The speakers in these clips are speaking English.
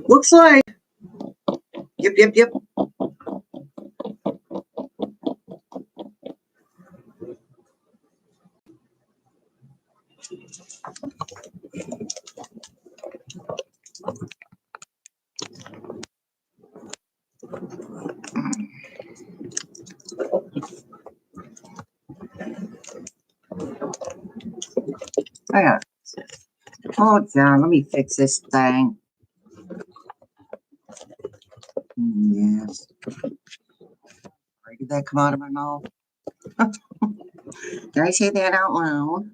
Looks like. Yep. I got. Hold on, let me fix this thing. Yes. Where did that come out of my mouth? Did I say that out loud?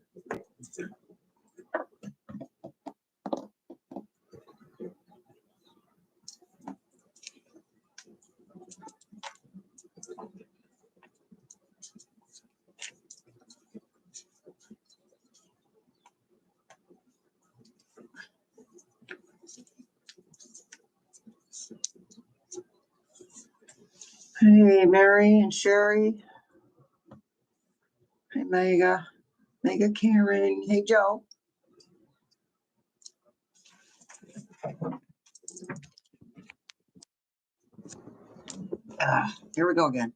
Hey, Mary and Sherry. Hey, Mega Karen. Hey, Joe. Here we go again.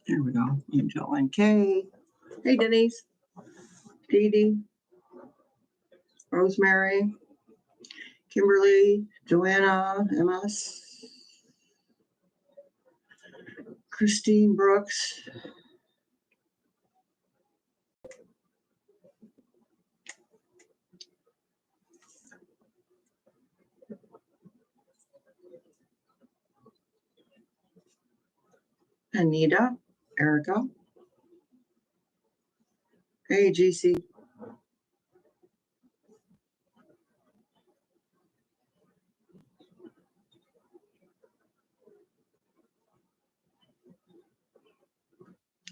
There we go. Angel and Kay. Hey, Denise. Dee Dee. Rosemary. Kimberly. Joanna. MS. Christine Brooks. Anita. Erica. Hey, GC.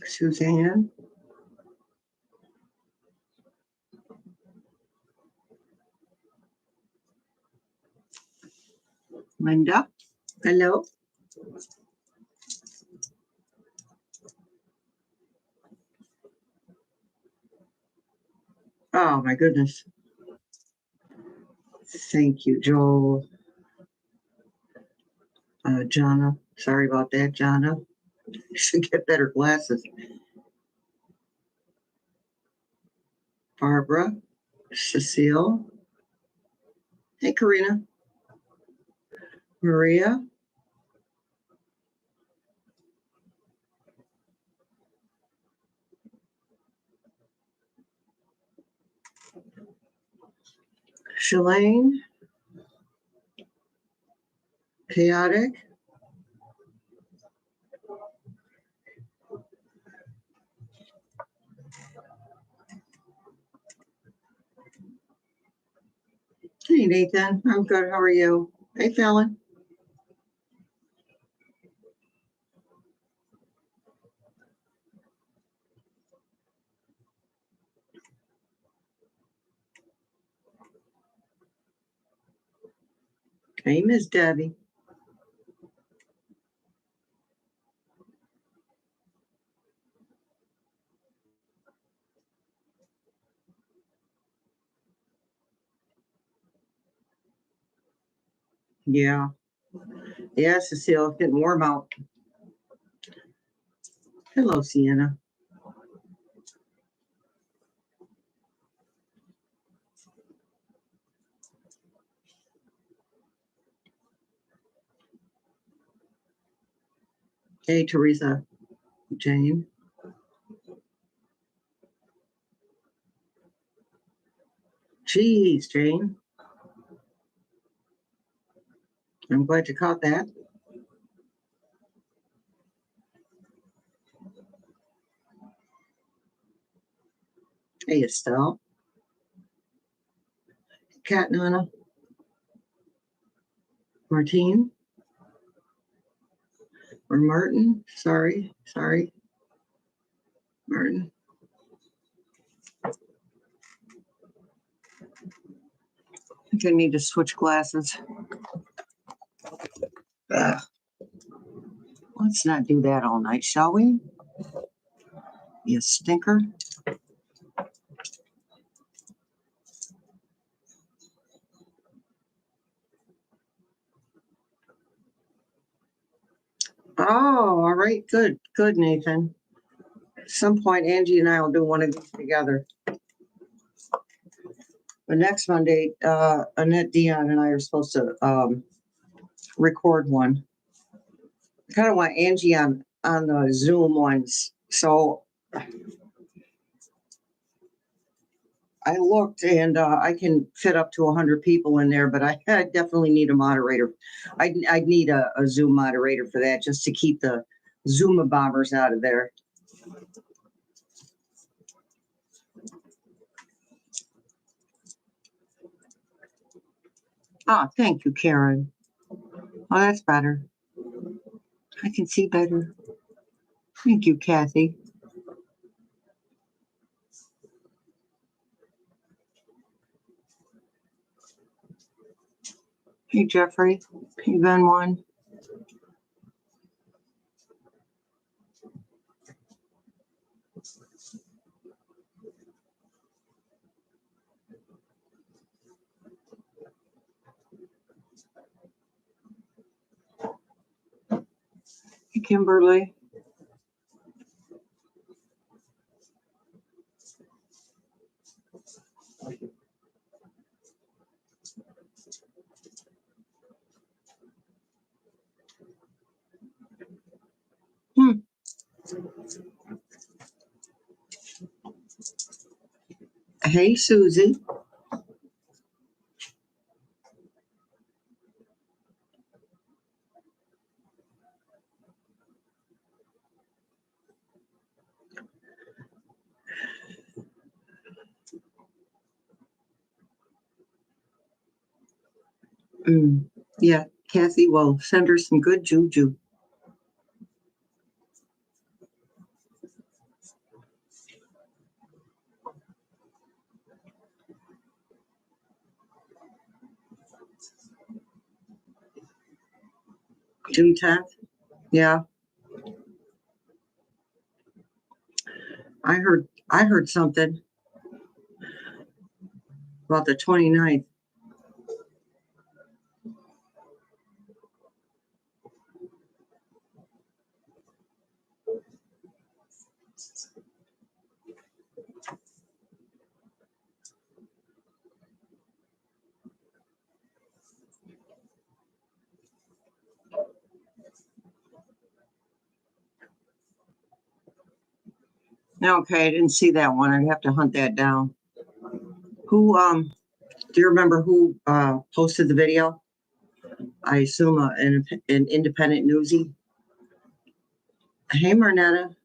Suzanne. Linda. Hello. Oh, my goodness. Thank you, Joel. Jonna. Sorry about that, Jonna. You should get better glasses. Barbara. Cecile. Hey, Karina. Maria. Shalane. Chaotic. Hey, Nathan. I'm good. How are you? Hey, Fallon. Hey, Miss Debbie. Yeah. Yeah, Cecile. It's getting warm out. Hello, Sienna. Hey, Teresa. Jane. Jeez, Jane. I'm glad you caught that. Hey, Estelle. Cat Nana. Martine. Or Martin. Sorry. Martin. think I need to switch glasses. Ugh. Let's not do that all night, shall we? You stinker. Oh, all right. Good. Good, Nathan. At some point, Angie and I will do one of these together. But next Monday, Annette, Dion, and I are supposed to record one. I kind of want Angie on the Zoom ones. So I looked, and I can fit up to 100 people in there, but I definitely need a moderator. I'd need a Zoom moderator for that, just to keep the Zuma bombers out of there. Ah, thank you, Karen. Oh, that's better. I can see better. Thank you, Kathy. Hey, Jeffrey. Hey, Ben one. Hey, Kimberly. Hey, Susie. Yeah, Kathy will send her some good juju. June 10th? Yeah. I heard something about the 29th. Okay, I didn't see that one. I'd have to hunt that down. Who do you remember who posted the video? I assume an independent newsie. Hey, Marnetta.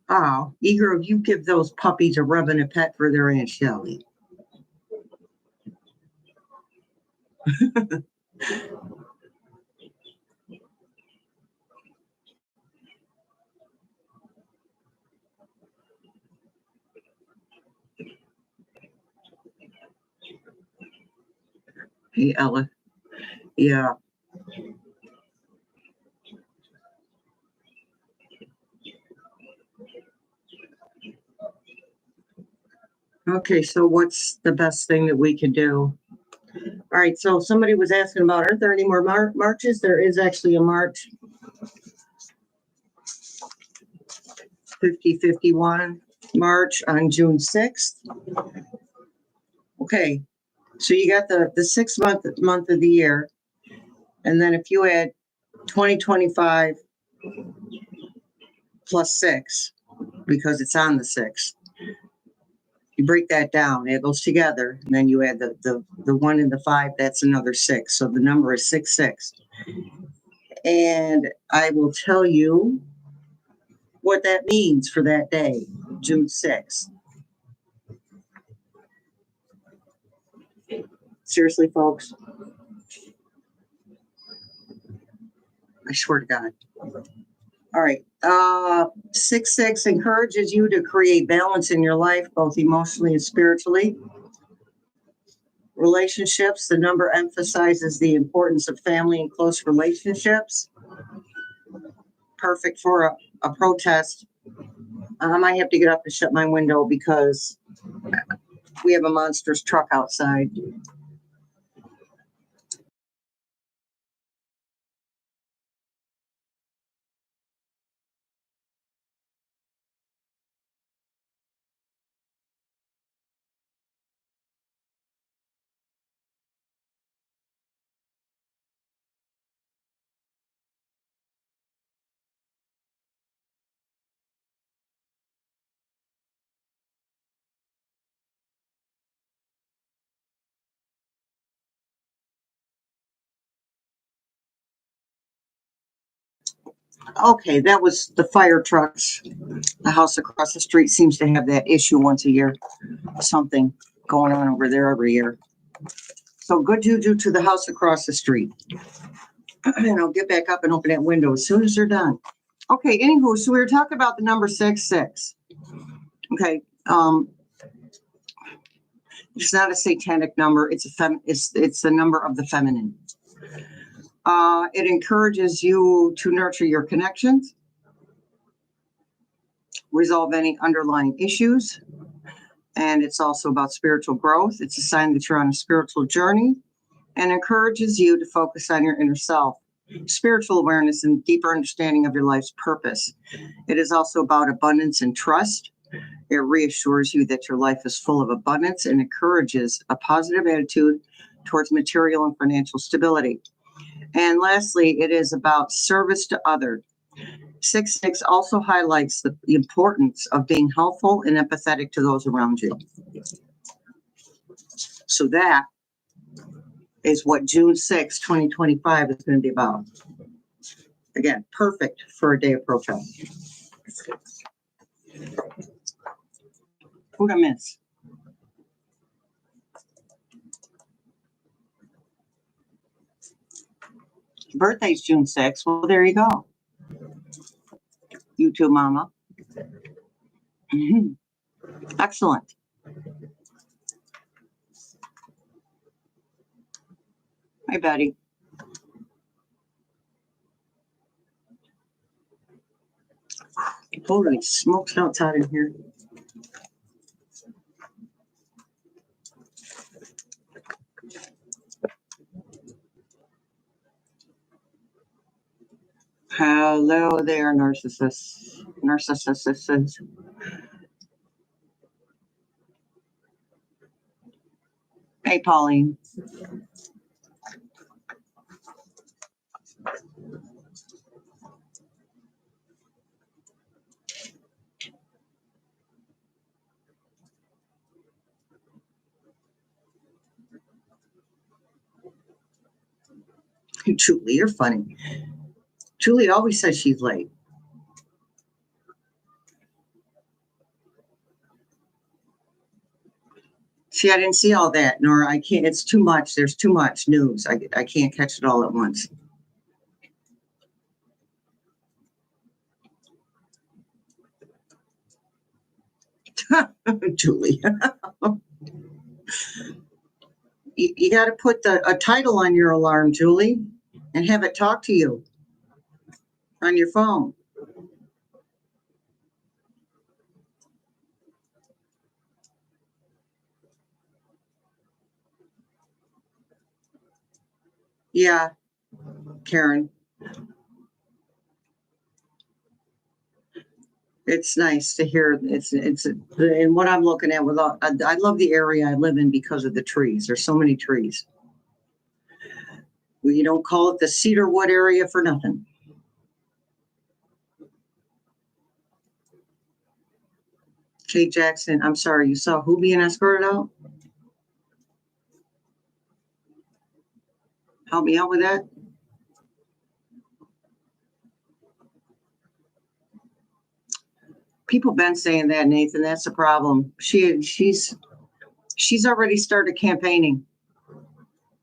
Oh, eager of you give those puppies a rub and a pet for their Aunt Shelley. Hey, Ella. Yeah. Okay, so what's the best thing that we can do? All right, so somebody was asking about, aren't there any more marches? There is actually a March 5051 March on June 6th. Okay, so you got the 6th month of the year. And then if you add 2025 plus 6, because it's on the 6th, you break that down, add those together, and then you add the 1 and the 5, that's another 6. So the number is 66. And I will tell you what that means for that day, June 6th. Seriously, folks, I swear to God, All right. 6-6 encourages you to create balance in your life, both emotionally and spiritually. Relationships, the number emphasizes the importance of family and close relationships. Perfect for a protest. I might have to get up and shut my window because we have a monstrous truck outside. Okay, that was the fire trucks. The house across the street seems to have that issue once a year. Something going on over there every year. So good juju to the house across the street. And I'll get back up and open that window as soon as they're done. Okay, anywho, so we were talking about the number 6-6. Okay, it's not a satanic number. It's it's the number of the feminine. It encourages you to nurture your connections, resolve any underlying issues, and it's also about spiritual growth. It's a sign that you're on a spiritual journey and encourages you to focus on your inner self, spiritual awareness, and deeper understanding of your life's purpose. It is also about abundance and trust. It reassures you that your life is full of abundance and encourages a positive attitude towards material and financial stability. And lastly, it is about service to others. 6-6 also highlights the importance of being helpful and empathetic to those around you. So that is what June 6, 2025 is going to be about. Again, perfect for a day of protest. Who'd I miss? Birthday's June 6th. Well, there you go. You too, Mama. Excellent. Hi, Betty. Holy smokes, outside in here. Hello there, narcissists. Narcissists. Hey, Pauline. Julie, you're funny. Julie always says she's late. See, I didn't see all that, nor I can't. It's too much. There's too much news. I can't catch it all at once. Julie. You got to put a title on your alarm, Julie, and have it talk to you on your phone. Yeah, Karen. It's nice to hear. It's and what I'm looking at with all, I love the area I live in because of the trees. There's so many trees. You don't call it the Cedarwood area for nothing. Kate Jackson, I'm sorry, you saw who being escorted out? Help me out with that. People been saying that, Nathan. That's the problem. She's already started campaigning.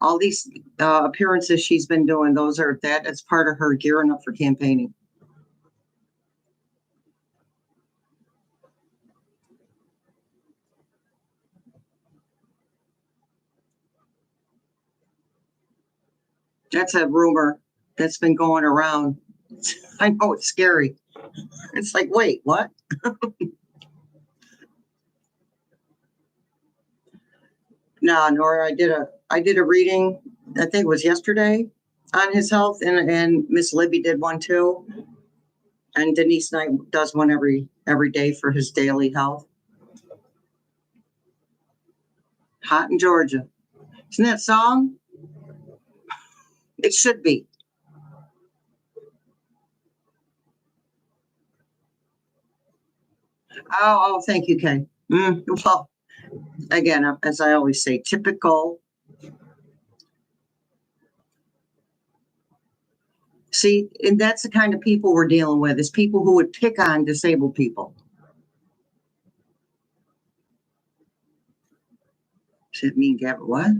All these appearances she's been doing, that is part of her gearing up for campaigning. That's a rumor that's been going around. I know it's scary. It's like, wait, what? No, Nora, I did a reading, I think it was yesterday, on his health, and Miss Libby did one too. And Denise Knight does one every day for his daily health. Hot in Georgia. Isn't that song? It should be. Oh, thank you, Kay. Well, again, as I always say, typical. See, and that's the kind of people we're dealing with, is people who would pick on disabled people. Does it mean Gabby? What?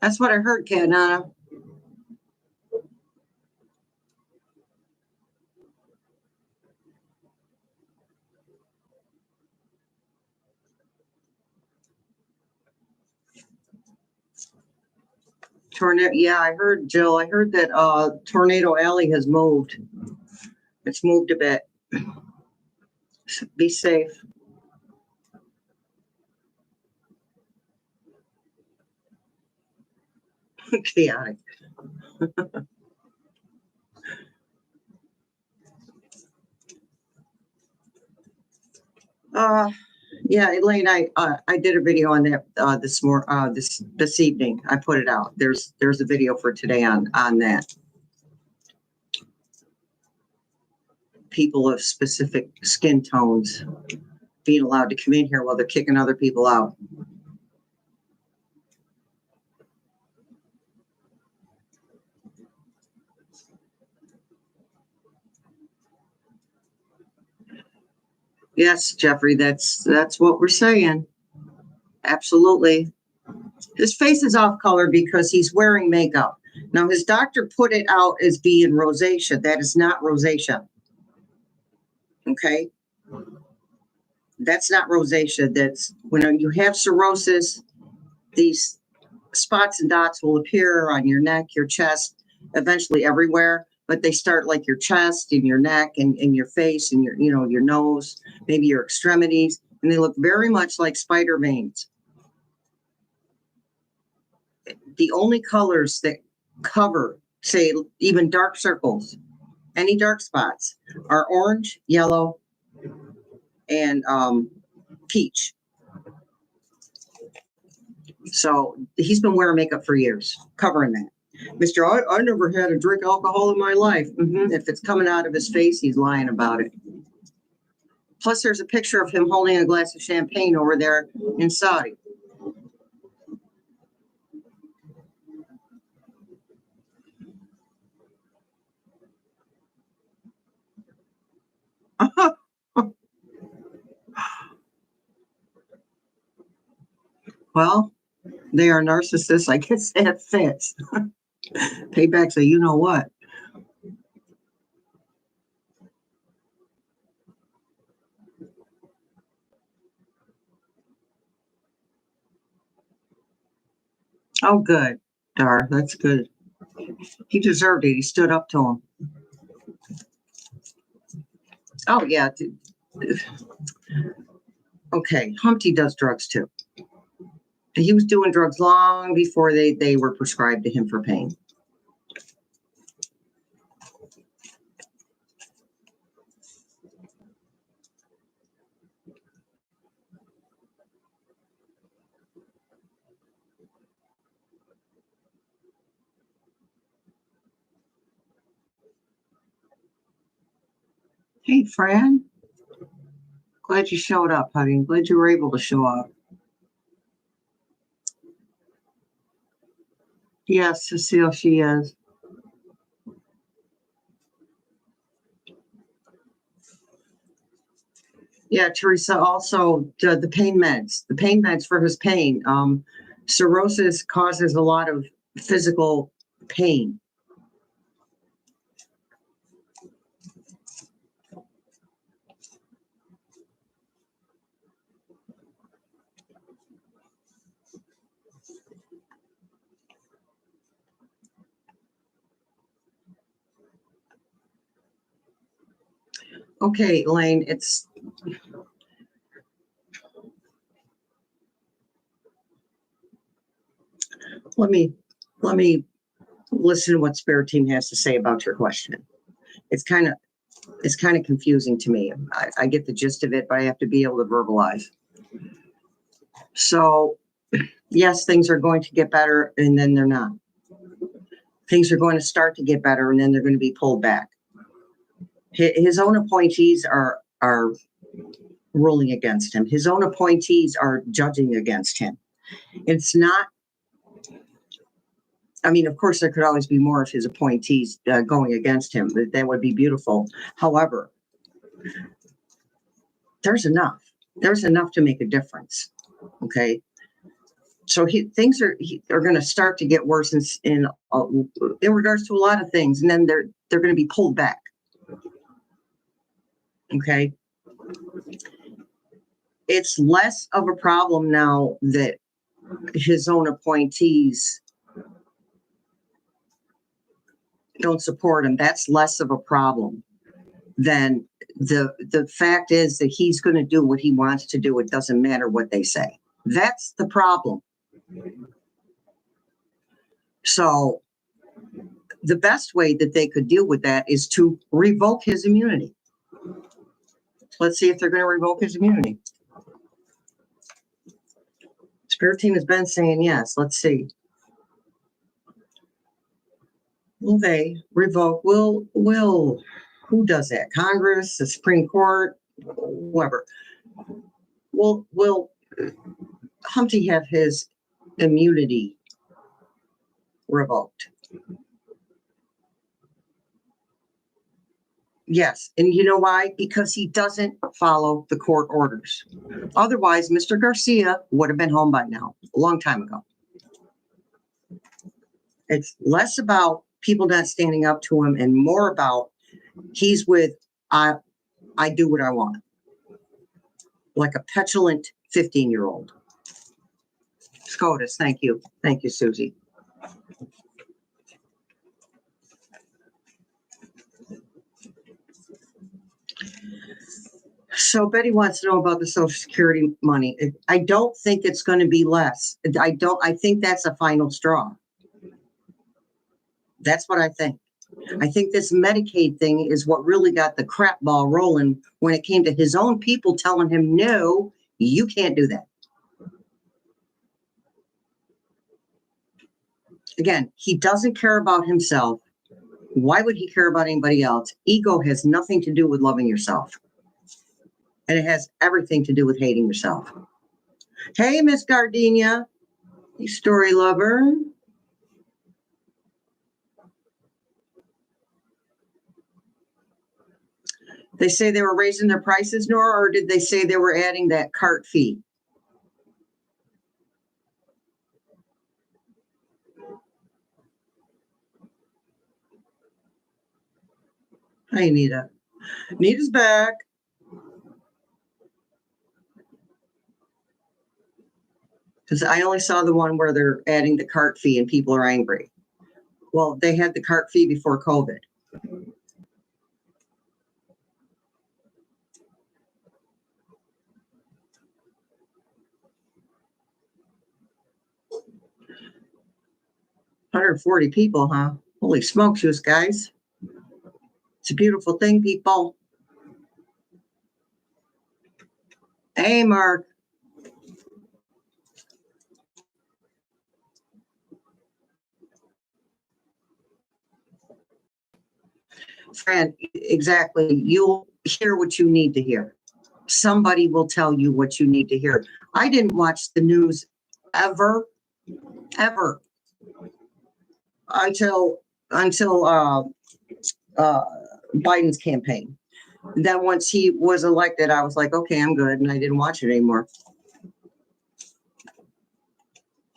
That's what I heard, Kanana. Tornado. Yeah, I heard, Jill. I heard that Tornado Alley has moved. It's moved a bit. Be safe. Chaotic. Yeah, Elaine, I did a video on that this evening. I put it out. There's a video for today on that. People of specific skin tones being allowed to come in here while they're kicking other people out. Yes, Jeffrey, that's what we're saying. Absolutely. His face is off color because he's wearing makeup. Now, his doctor put it out as being rosacea. That is not rosacea. Okay? That's not rosacea. That's when you have cirrhosis, these spots and dots will appear on your neck, your chest, eventually everywhere. But they start like your chest and your neck and your face and your nose, maybe your extremities, and they look very much like spider veins. The only colors that cover, say, even dark circles, any dark spots, are orange, yellow, and peach. So he's been wearing makeup for years, covering that. Mr. I never had to drink alcohol in my life. If it's coming out of his face, he's lying about it. Plus, there's a picture of him holding a glass of champagne over there in Saudi. Well, they are narcissists. I guess that fits. Payback's a you know what. Oh, good, Dar. That's good. He deserved it. He stood up to him. Oh, yeah. Okay, Humpty does drugs too. He was doing drugs long before they were prescribed to him for pain. Hey, Fran. Glad you showed up, honey. Glad you were able to show up. Yes, Cecile, she is. Yeah, Teresa, also the pain meds. The pain meds for his pain. Cirrhosis causes a lot of physical pain. Okay, Elaine, let me listen to what Spirit Team has to say about your question. It's kind of confusing to me. I get the gist of it, but I have to be able to verbalize. So, yes, things are going to get better, and then they're not. Things are going to start to get better, and then they're going to be pulled back. His own appointees are ruling against him. His own appointees are judging against him. It's not, I mean, of course, there could always be more of his appointees going against him. That would be beautiful. However, there's enough. There's enough to make a difference. Okay. So things are going to start to get worse in regards to a lot of things, and then they're going to be pulled back. Okay. It's less of a problem now that his own appointees don't support him. That's less of a problem than the fact is that he's going to do what he wants to do. It doesn't matter what they say. That's the problem. So the best way that they could deal with that is to revoke his immunity. Let's see if they're going to revoke his immunity. Spirit Team has been saying yes. Let's see. Will they revoke? Will who does that? Congress, the Supreme Court, whoever. Will Humpty have his immunity revoked? Yes. And you know why? Because he doesn't follow the court orders. Otherwise, Mr. Garcia would have been home by now, a long time ago. It's less about people not standing up to him and more about he's with, I do what I want. Like a petulant 15-year-old. SCOTUS, thank you. Thank you, Susie. So Betty wants to know about the Social Security money. I don't think it's going to be less. I think that's a final straw. That's what I think. I think this Medicaid thing is what really got the crap ball rolling when it came to his own people telling him, no, you can't do that. Again, he doesn't care about himself. Why would he care about anybody else? Ego has nothing to do with loving yourself. And it has everything to do with hating yourself. Hey, Miss Gardenia, you story lover. They say they were raising their prices, Nora, or did they say they were adding that cart fee? Hi, Anita. Anita's back. Because I only saw the one where they're adding the cart fee and people are angry. Well, they had the cart fee before COVID. $140 people, huh? Holy smokes, you guys. It's a beautiful thing, people. Hey, Mark. Fran, exactly. You'll hear what you need to hear. Somebody will tell you what you need to hear. I didn't watch the news ever until Biden's campaign. Then once he was elected, I was like, okay, I'm good, and I didn't watch it anymore.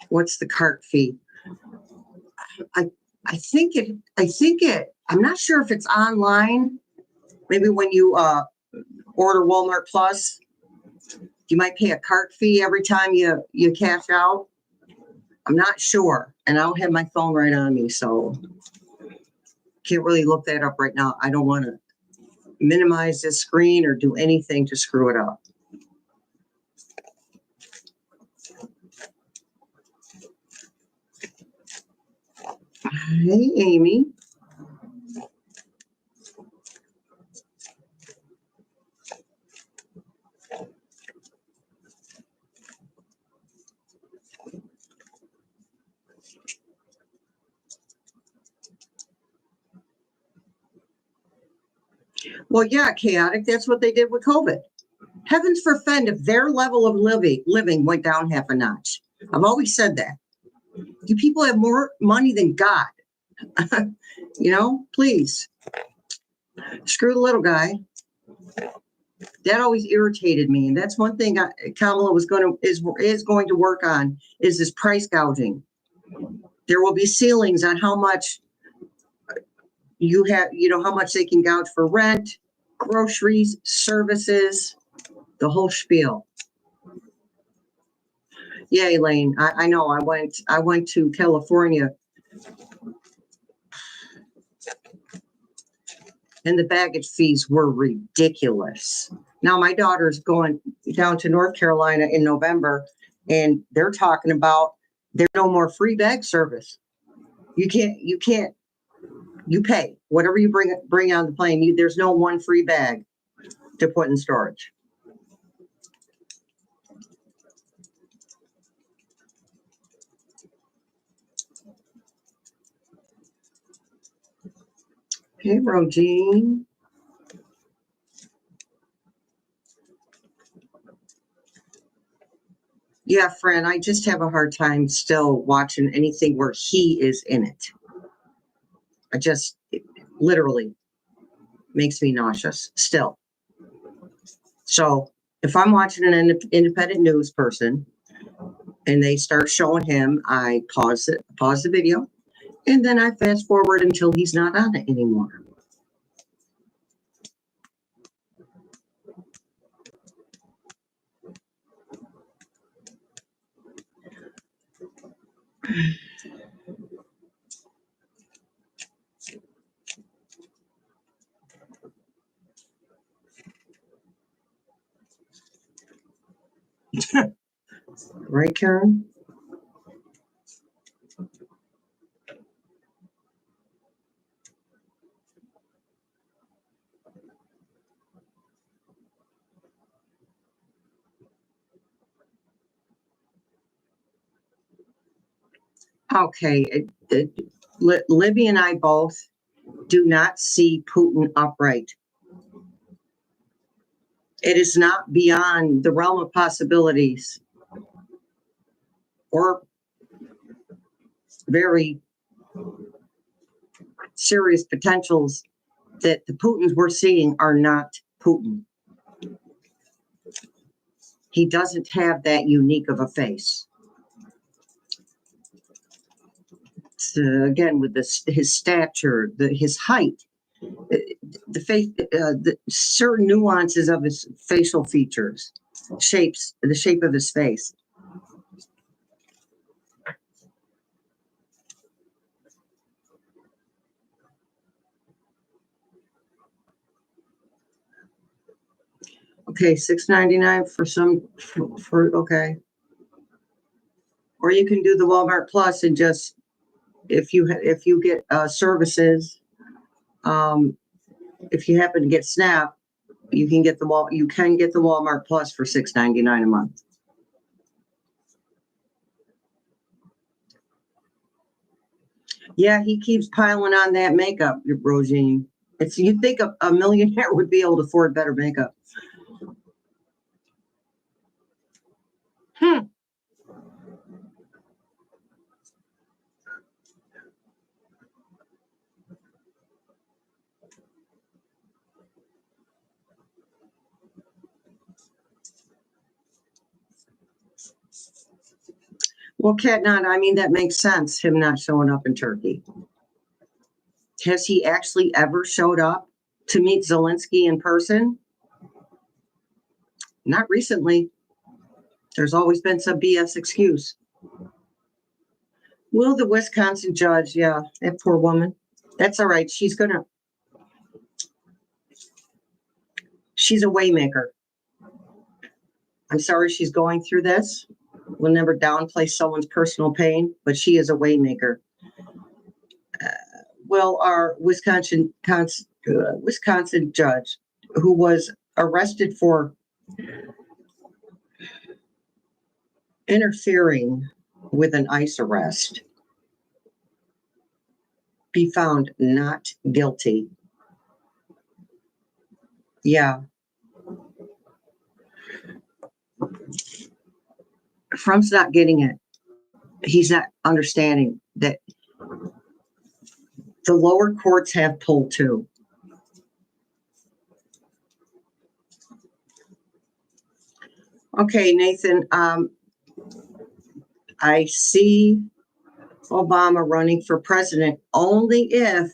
What's the cart fee? I think it. I'm not sure if it's online. Maybe when you order Walmart Plus, you might pay a cart fee every time you cash out. I'm not sure, and I don't have my phone right on me, so can't really look that up right now. I don't want to minimize this screen or do anything to screw it up. Hey, Amy. Well, yeah, chaotic. That's what they did with COVID. Heavens forfend if their level of living went down half a notch. I've always said that. You people have more money than God. You know, please. Screw the little guy. That always irritated me. And that's one thing Kamala is going to work on is this price gouging. There will be ceilings on how much you have, how much they can gouge for rent, groceries, services, the whole spiel. Yeah, Elaine, I know. I went to California, and the baggage fees were ridiculous. Now my daughter's going down to North Carolina in November, and they're talking about there's no more free bag service. You pay whatever you bring on the plane. There's no one free bag to put in storage. Hey, Rogine. Yeah, friend, I just have a hard time still watching anything where he is in it. It literally makes me nauseous still. So if I'm watching an independent news person and they start showing him, I pause the video, and then I fast forward until he's not on it anymore. Right, Karen? Okay, Libby and I both do not see Putin upright. It is not beyond the realm of possibilities or very serious potentials that the Putins we're seeing are not Putin. He doesn't have that unique of a face. Again, with his stature, his height, the face, the certain nuances of his facial features, the shape of his face. Okay, $6.99 for okay. Or you can do the Walmart Plus and just if you get services, if you happen to get SNAP, you can get the Walmart Plus for $6.99 a month. Yeah, he keeps piling on that makeup, Rosine. You'd think a millionaire would be able to afford better makeup. Well, I mean, that makes sense, him not showing up in Turkey. Has he actually ever showed up to meet Zelensky in person? Not recently. There's always been some BS excuse. Will the Wisconsin judge, yeah, that poor woman. That's all right. She's gonna. She's a waymaker. I'm sorry she's going through this. We'll never downplay someone's personal pain, but she is a waymaker. Well, our Wisconsin judge, who was arrested for interfering with an ICE arrest, be found not guilty. Yeah. Trump's not getting it. He's not understanding that the lower courts have pulled too. Okay, Nathan, I see Obama running for president only if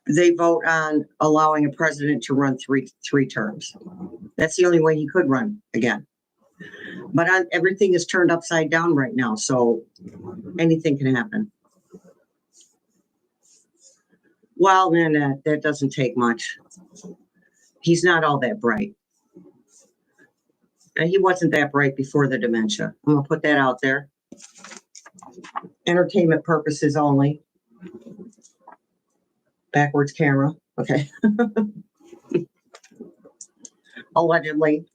they vote on allowing a president to run three terms. That's the only way he could run again. But everything is turned upside down right now, so anything can happen. Well, then that doesn't take much. He's not all that bright. He wasn't that bright before the dementia. I'm going to put that out there. Entertainment purposes only. Backwards camera. Okay. Allegedly.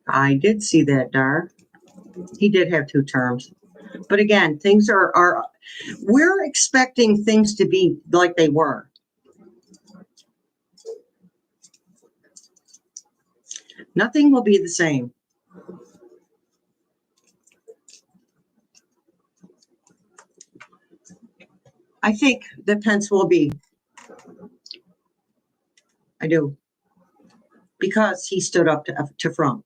I did see that, Dar. He did have 2 terms. But again, things are we're expecting things to be like they were. Nothing will be the same. I think that Pence will be. I do. Because he stood up to Trump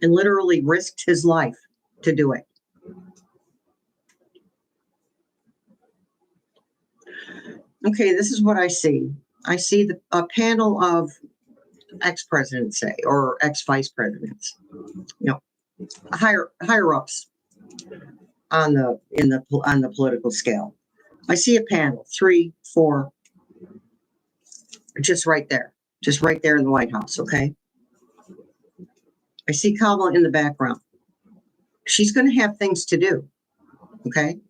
and literally risked his life to do it. Okay, this is what I see. I see a panel of ex-presidents, say, or ex-vice presidents, higher ups on the political scale. I see a panel, 3, 4, just right there in the White House. Okay. I see Kamala in the background. She's going to have things to do. Okay.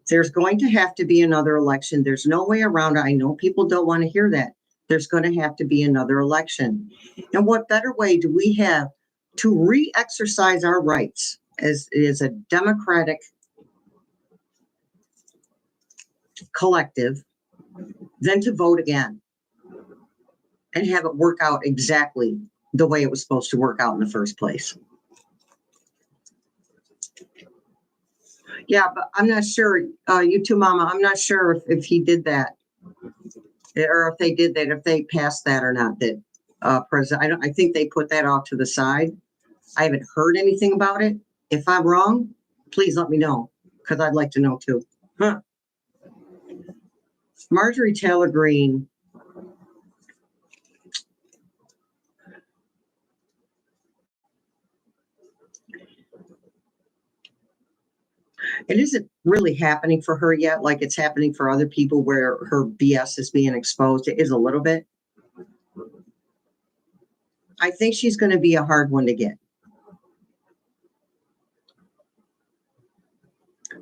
There's going to have to be another election. There's no way around it. I know people don't want to hear that. There's going to have to be another election. And what better way do we have to re-exercise our rights as a democratic collective than to vote again and have it work out exactly the way it was supposed to work out in the first place? Yeah, but I'm not sure, you too, Mama, I'm not sure if he did that, or if they did that, if they passed that or not, that President, I think they put that off to the side. I haven't heard anything about it. If I'm wrong, please let me know, because I'd like to know too. Huh. Marjorie Taylor Greene. It isn't really happening for her yet, like it's happening for other people where her BS is being exposed. It is a little bit. I think she's going to be a hard one to get.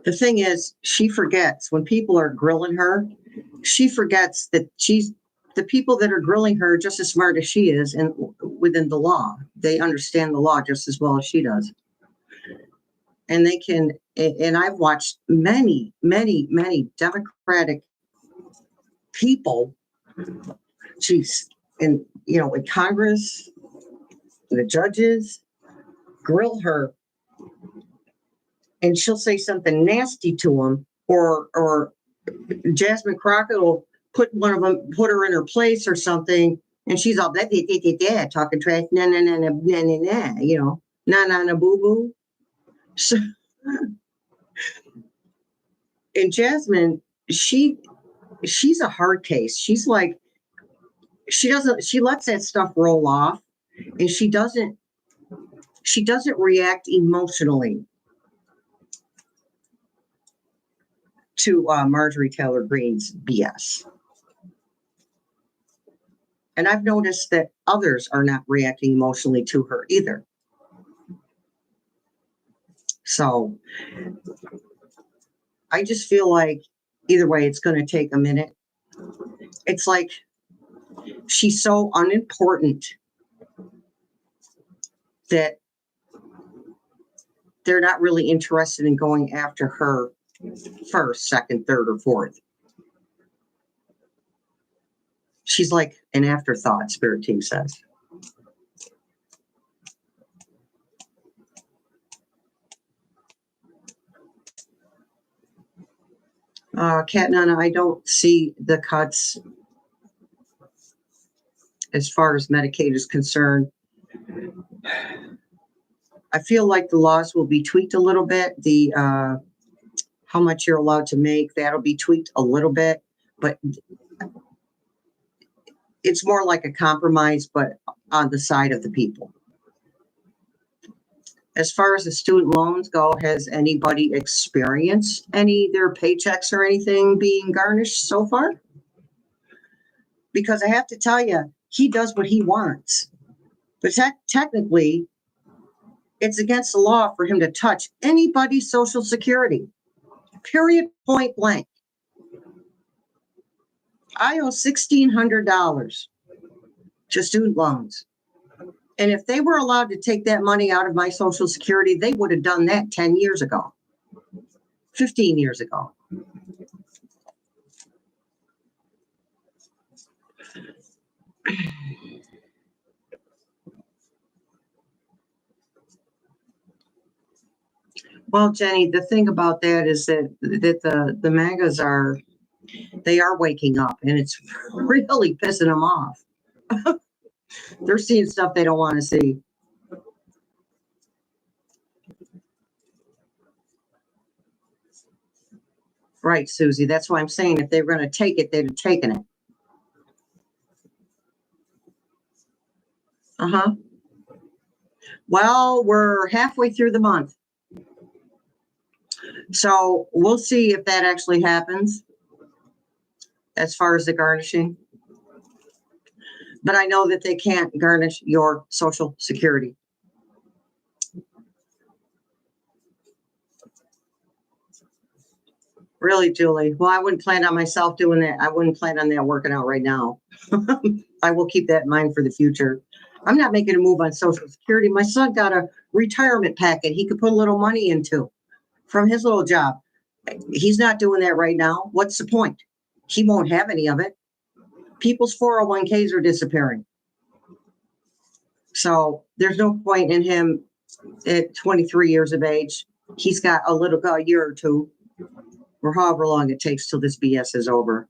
The thing is, she forgets when people are grilling her, she forgets that the people that are grilling her just as smart as she is and within the law. They understand the law just as well as she does. And they can, and I've watched many, many, many Democratic people, in Congress, the judges, grill her, and she'll say something nasty to them, or Jasmine Crockett will put her in her place or something, and she's all that talking trash, na boo boo. So, and Jasmine, she's a hard case. She's like, she lets that stuff roll off, and she doesn't She doesn't react emotionally to Marjorie Taylor Greene's BS. And I've noticed that others are not reacting emotionally to her either. So I just feel like either way, it's going to take a minute. It's like she's so unimportant that they're not really interested in going after her first, second, third, or fourth. She's like an afterthought, Spirit Team says. Cat Nana, I don't see the cuts as far as Medicaid is concerned. I feel like the laws will be tweaked a little bit. The how much you're allowed to make, that'll be tweaked a little bit, but it's more like a compromise, but on the side of the people. As far as the student loans go, has anybody experienced any of their paychecks or anything being garnished so far? Because I have to tell you, he does what he wants. But technically, it's against the law for him to touch anybody's Social Security. Period, point blank. I owe $1,600 to student loans. And if they were allowed to take that money out of my Social Security, they would have done that 10 years ago, 15 years ago. Well, Jenny, the thing about that is that the MAGAs are waking up, and it's really pissing them off. They're seeing stuff they don't want to see. Right, Susie. That's why I'm saying if they were going to take it, they'd have taken it. Uh-huh. Well, we're halfway through the month. So we'll see if that actually happens as far as the garnishing. But I know that they can't garnish your Social Security. Really, Julie? Well, I wouldn't plan on myself doing that. I wouldn't plan on that working out right now. I will keep that in mind for the future. I'm not making a move on Social Security. My son got a retirement packet he could put a little money into from his little job. He's not doing that right now. What's the point? He won't have any of it. People's 401ks are disappearing. So there's no point in him at 23 years of age. He's got a year or two, or however long it takes till this BS is over.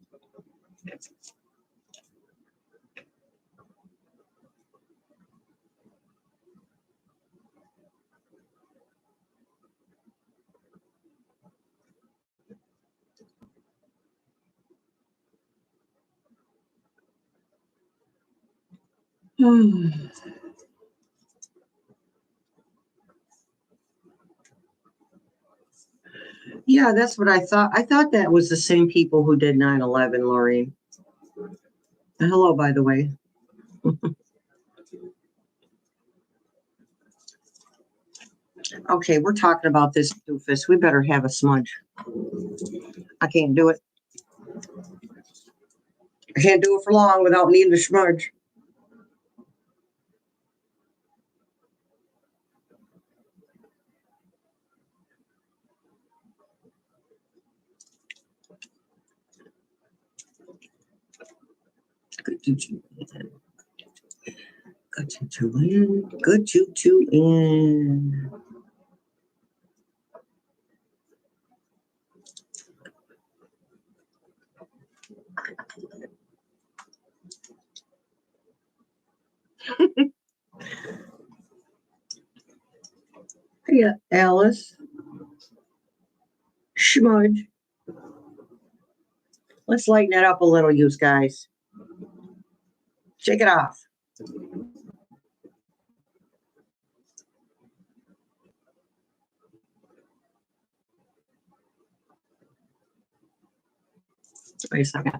Yeah, that's what I thought. I thought that was the same people who did 9/11, Lori. Hello, by the way. Okay, we're talking about this doofus. We better have a smudge. I can't do it. I can't do it for long without needing a smudge. Good to in. Good to in. Yeah, Alice. Smudge. Let's lighten it up a little, you guys. Shake it off. Wait a second.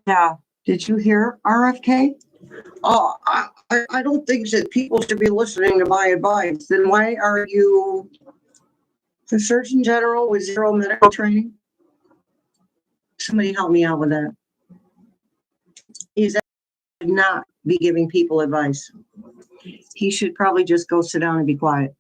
Yeah. Did you hear RFK? Oh, I don't think that people should be listening to my advice. Then why are you the Surgeon General with zero medical training? Somebody help me out with that. He's not be giving people advice. He should probably just go sit down and be quiet.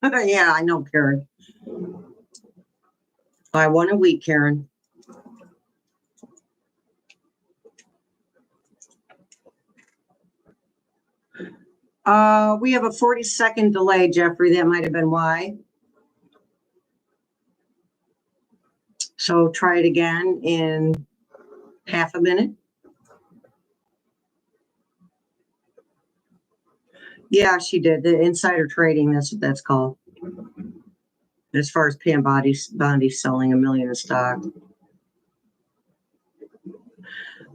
Yeah, I know, Karen. I want a week, Karen. We have a 40-second delay, Jeffrey. That might have been why. So try it again in half a minute. Yeah, she did. The insider trading, that's what that's called. As far as Pam Bondi selling $1 million of stock.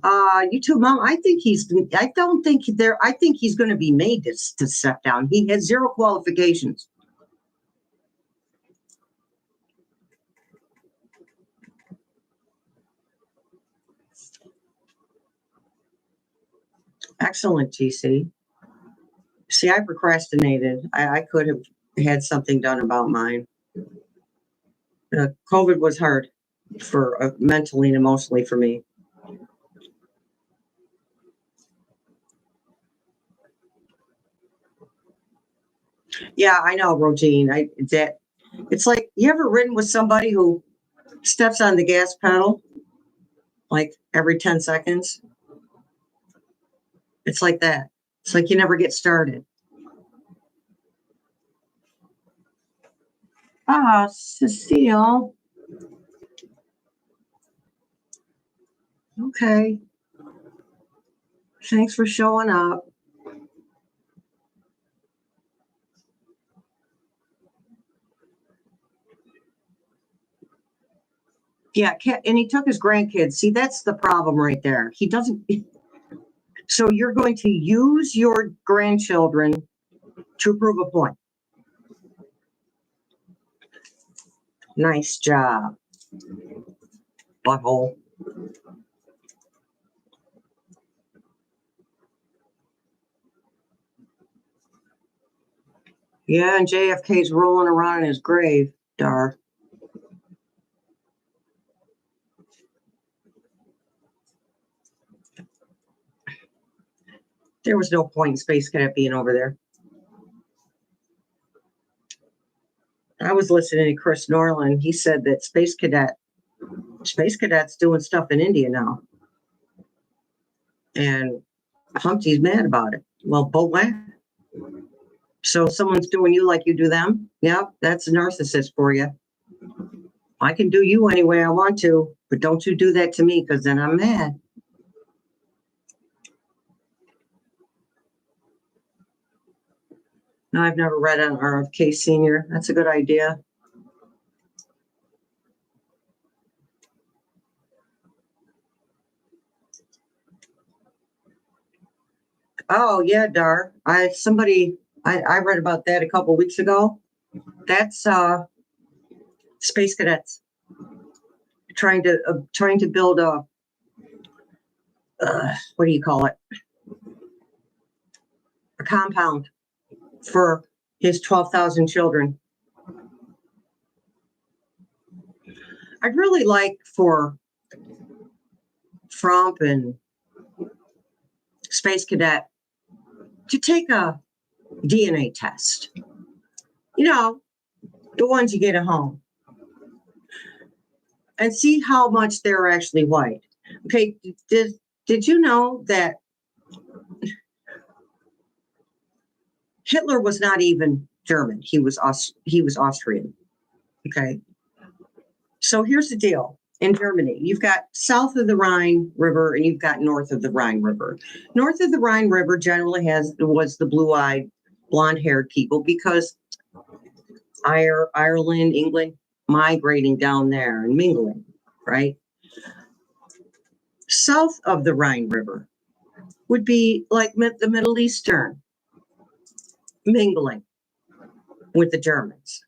YouTube mom, I think he's going to be made to step down. He has zero qualifications. Excellent, GC. See, I procrastinated. I could have had something done about mine. COVID was hard for mentally and emotionally for me. Yeah, I know, Rogine. It's like, you ever ridden with somebody who steps on the gas pedal like every 10 seconds? It's like that. It's like you never get started. Cecile. Okay. Thanks for showing up. Yeah, and he took his grandkids. See, that's the problem right there. He doesn't. So you're going to use your grandchildren to prove a point. Nice job, butthole. Yeah, and JFK's rolling around in his grave, Dar. There was no point in Space Cadet being over there. I was listening to Chris Norland. He said that Space Cadet's doing stuff in India now. And Humpty's mad about it. Well, what? So someone's doing you like you do them? Yep, that's a narcissist for you. I can do you any way I want to, but don't you do that to me, because then I'm mad. No, I've never read on RFK Sr. That's a good idea. Oh, yeah, Dar. I read about that a couple weeks ago. That's Space Cadets trying to build a what do you call it? A compound for his 12,000 children. I'd really like for Trump and Space Cadet to take a DNA test. You know, the ones you get at home. And see how much they're actually white. Okay, did you know that Hitler was not even German? He was Austrian. Okay. So here's the deal. In Germany, you've got south of the Rhine River and you've got north of the Rhine River. North of the Rhine River generally was the blue-eyed, blonde-haired people, because Ireland, England, migrating down there and mingling, right? south of the Rhine River would be like the Middle Eastern mingling with the Germans.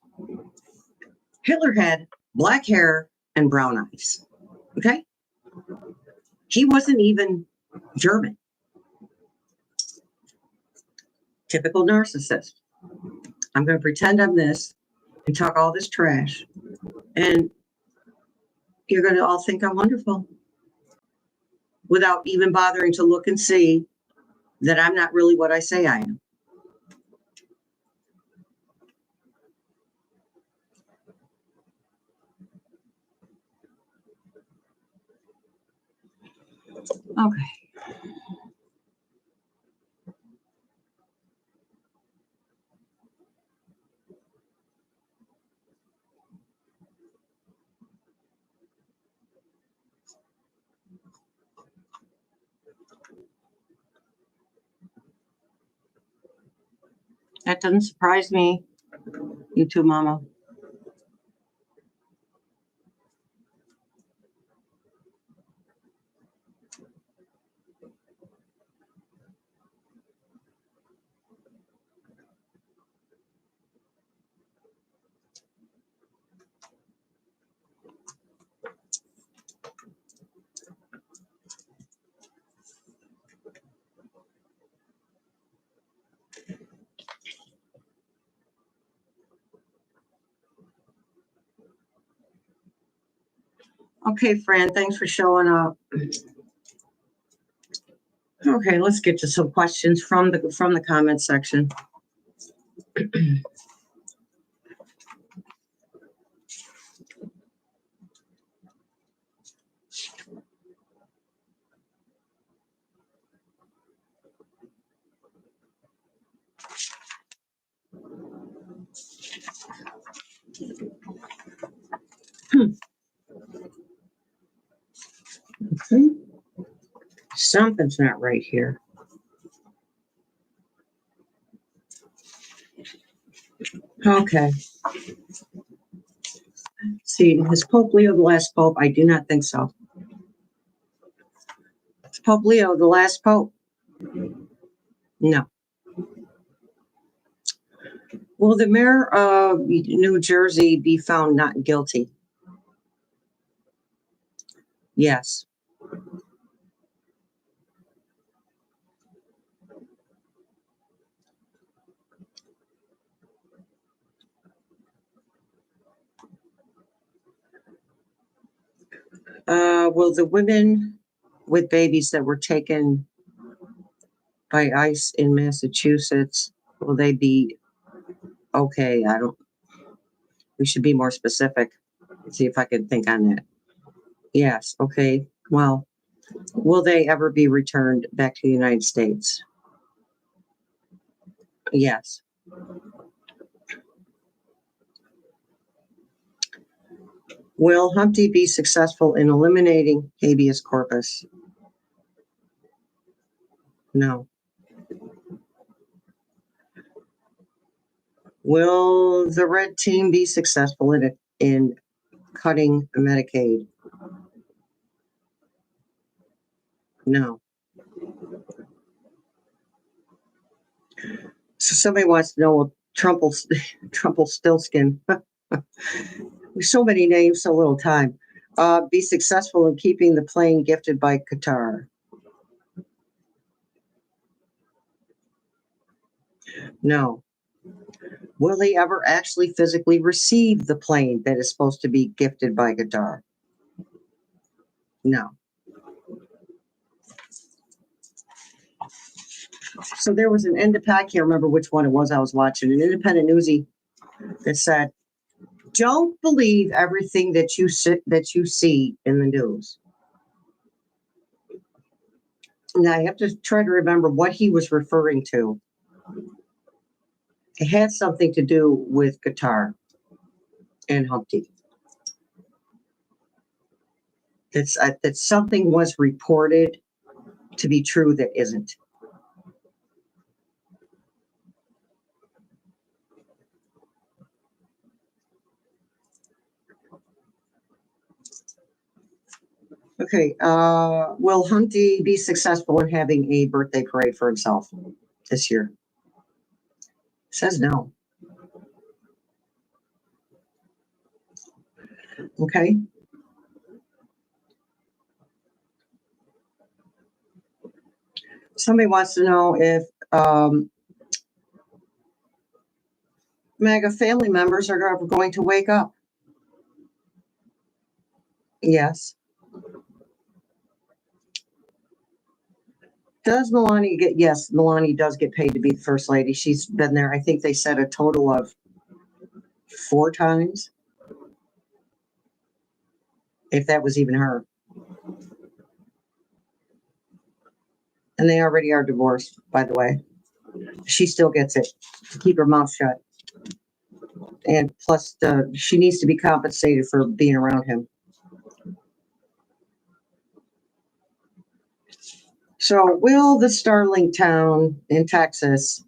Hitler had black hair and brown eyes. Okay? He wasn't even German. Typical narcissist. I'm going to pretend I'm this and talk all this trash, and you're going to all think I'm wonderful without even bothering to look and see that I'm not really what I say I am. Okay. That doesn't surprise me. You too, Mama. Okay, Fran, thanks for showing up. Okay, let's get to some questions from the comment section. Okay. Something's not right here. Okay. See, is Pope Leo the last pope? I do not think so. Is Pope Leo the last pope? No. Will the mayor of New Jersey be found not guilty? Yes. Will the women with babies that were taken by ICE in Massachusetts, will they be okay? We should be more specific. See if I can think on that. Yes. Okay. Well, will they ever be returned back to the United States? Yes. Will Humpty be successful in eliminating habeas corpus? No. Will the red team be successful in cutting Medicaid? No. So somebody wants to know, will Trumpelstiltskin, so many names, so little time, be successful in keeping the plane gifted by Qatar? No. Will he ever actually physically receive the plane that is supposed to be gifted by Qatar? No. So there was an independent, I can't remember which one it was I was watching, an independent newsie that said, don't believe everything that you see in the news. Now I have to try to remember what he was referring to. It had something to do with Qatar and Humpty. That something was reported to be true that isn't. Okay. Will Humpty be successful in having a birthday parade for himself this year? Says no. Okay. Somebody wants to know if MAGA family members are ever going to wake up. Yes. Does Melania get? Yes, Melania does get paid to be the first lady. She's been there. I think they said a total of 4 times, if that was even her. And they already are divorced, by the way. She still gets it to keep her mouth shut. And plus, she needs to be compensated for being around him. So, will the Starlink town in Texas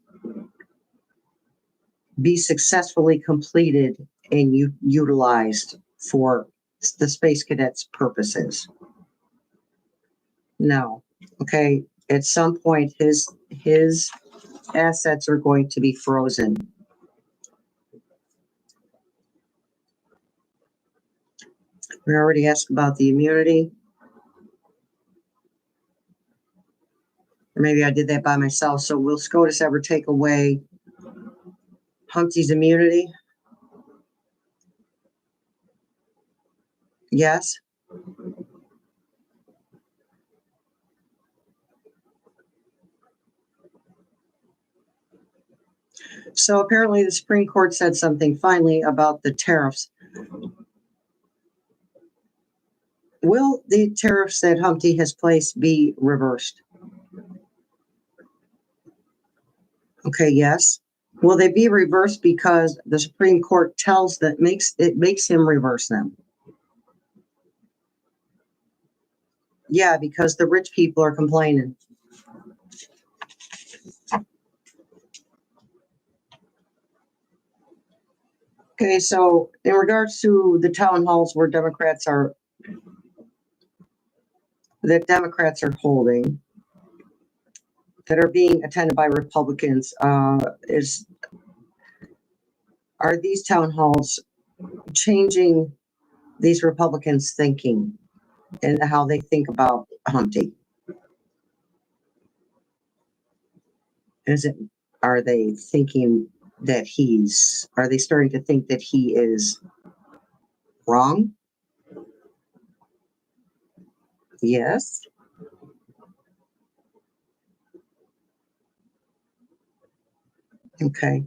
be successfully completed and utilized for the Space Cadets' purposes? No. Okay. At some point, his assets are going to be frozen. We already asked about the immunity. Or maybe I did that by myself. So will SCOTUS ever take away Humpty's immunity? Yes. So apparently the Supreme Court said something finally about the tariffs. Will the tariffs that Humpty has placed be reversed? Okay, yes. Will they be reversed because the Supreme Court makes him reverse them? Yeah, because the rich people are complaining. Okay, so in regards to the town halls where Democrats are holding, that are being attended by Republicans, are these town halls changing these Republicans' thinking and how they think about Humpty? Are they thinking that are they starting to think that he is wrong? Yes. Okay.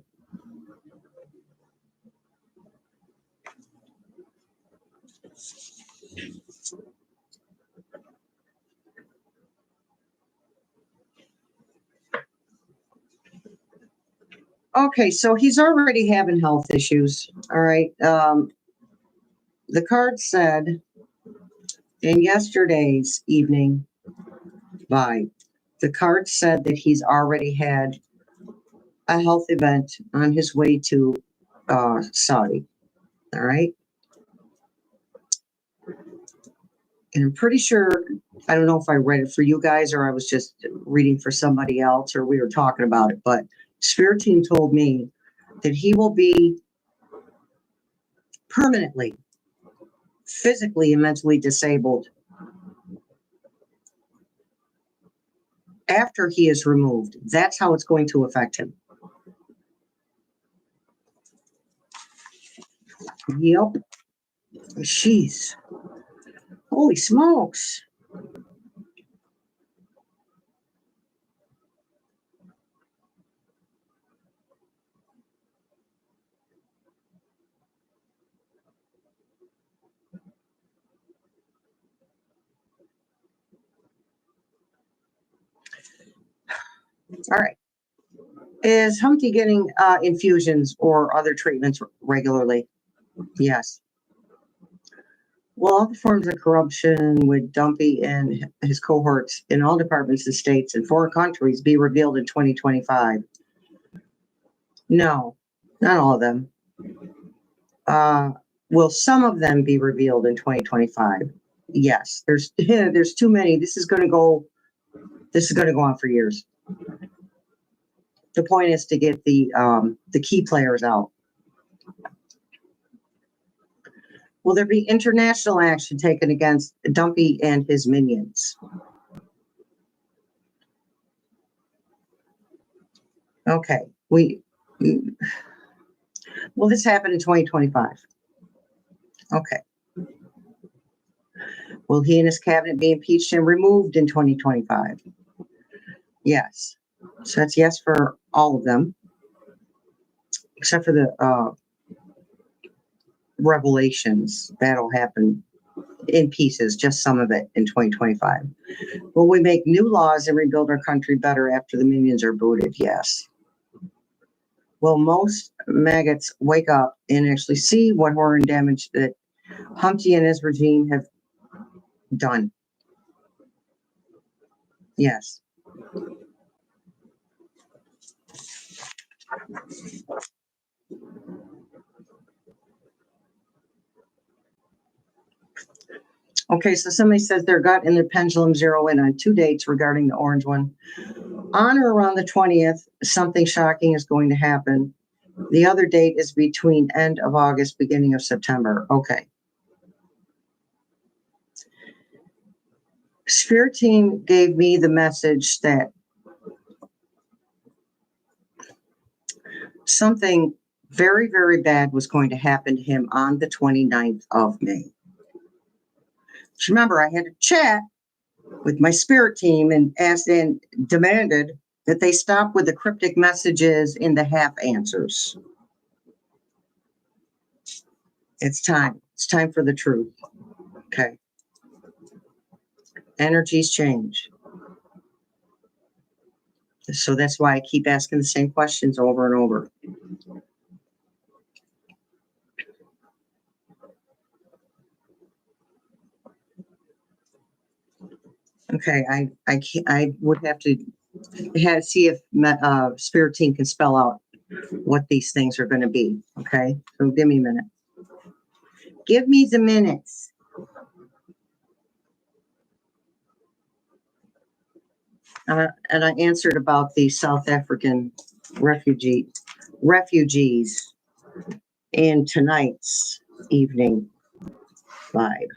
Okay, so he's already having health issues. All right. The card said in yesterday's evening vibe, the card said that he's already had a health event on his way to Saudi. All right. And I'm pretty sure, I don't know if I read it for you guys or I was just reading for somebody else or we were talking about it, but Spirit Team told me that he will be permanently, physically and mentally disabled after he is removed. That's how it's going to affect him. Yep. Jeez. Holy smokes. All right. Is Humpty getting infusions or other treatments regularly? Yes. Will all the forms of corruption with Dumpy and his cohorts in all departments and states and foreign countries be revealed in 2025? No, not all of them. Will some of them be revealed in 2025? Yes, there's too many. This is going to go on for years. The point is to get the key players out. Will there be international action taken against Dumpy and his minions? Okay, will this happen in 2025? Okay. Will he and his cabinet be impeached and removed in 2025? Yes. So that's yes for all of them, except for the revelations. That'll happen in pieces, just some of it in 2025. Will we make new laws and rebuild our country better after the minions are booted? Yes. Will most maggots wake up and actually see what horror and damage that Humpty and his regime have done? Yes. Okay, so somebody says their gut and their pendulum zero in on 2 dates regarding the orange one. On or around the 20th, something shocking is going to happen. The other date is between end of August, beginning of September. Okay. Spirit team gave me the message that something very, very bad was going to happen to him on the 29th of May. Remember, I had a chat with my spirit team and asked and demanded that they stop with the cryptic messages in the half answers. It's time. It's time for the truth. Okay. Energies change. So that's why I keep asking the same questions over and over. Okay, I would have to see if spirit team can spell out what these things are going to be. Okay, so give me a minute. Give me the minutes. And I answered about the South African refugees in tonight's evening live.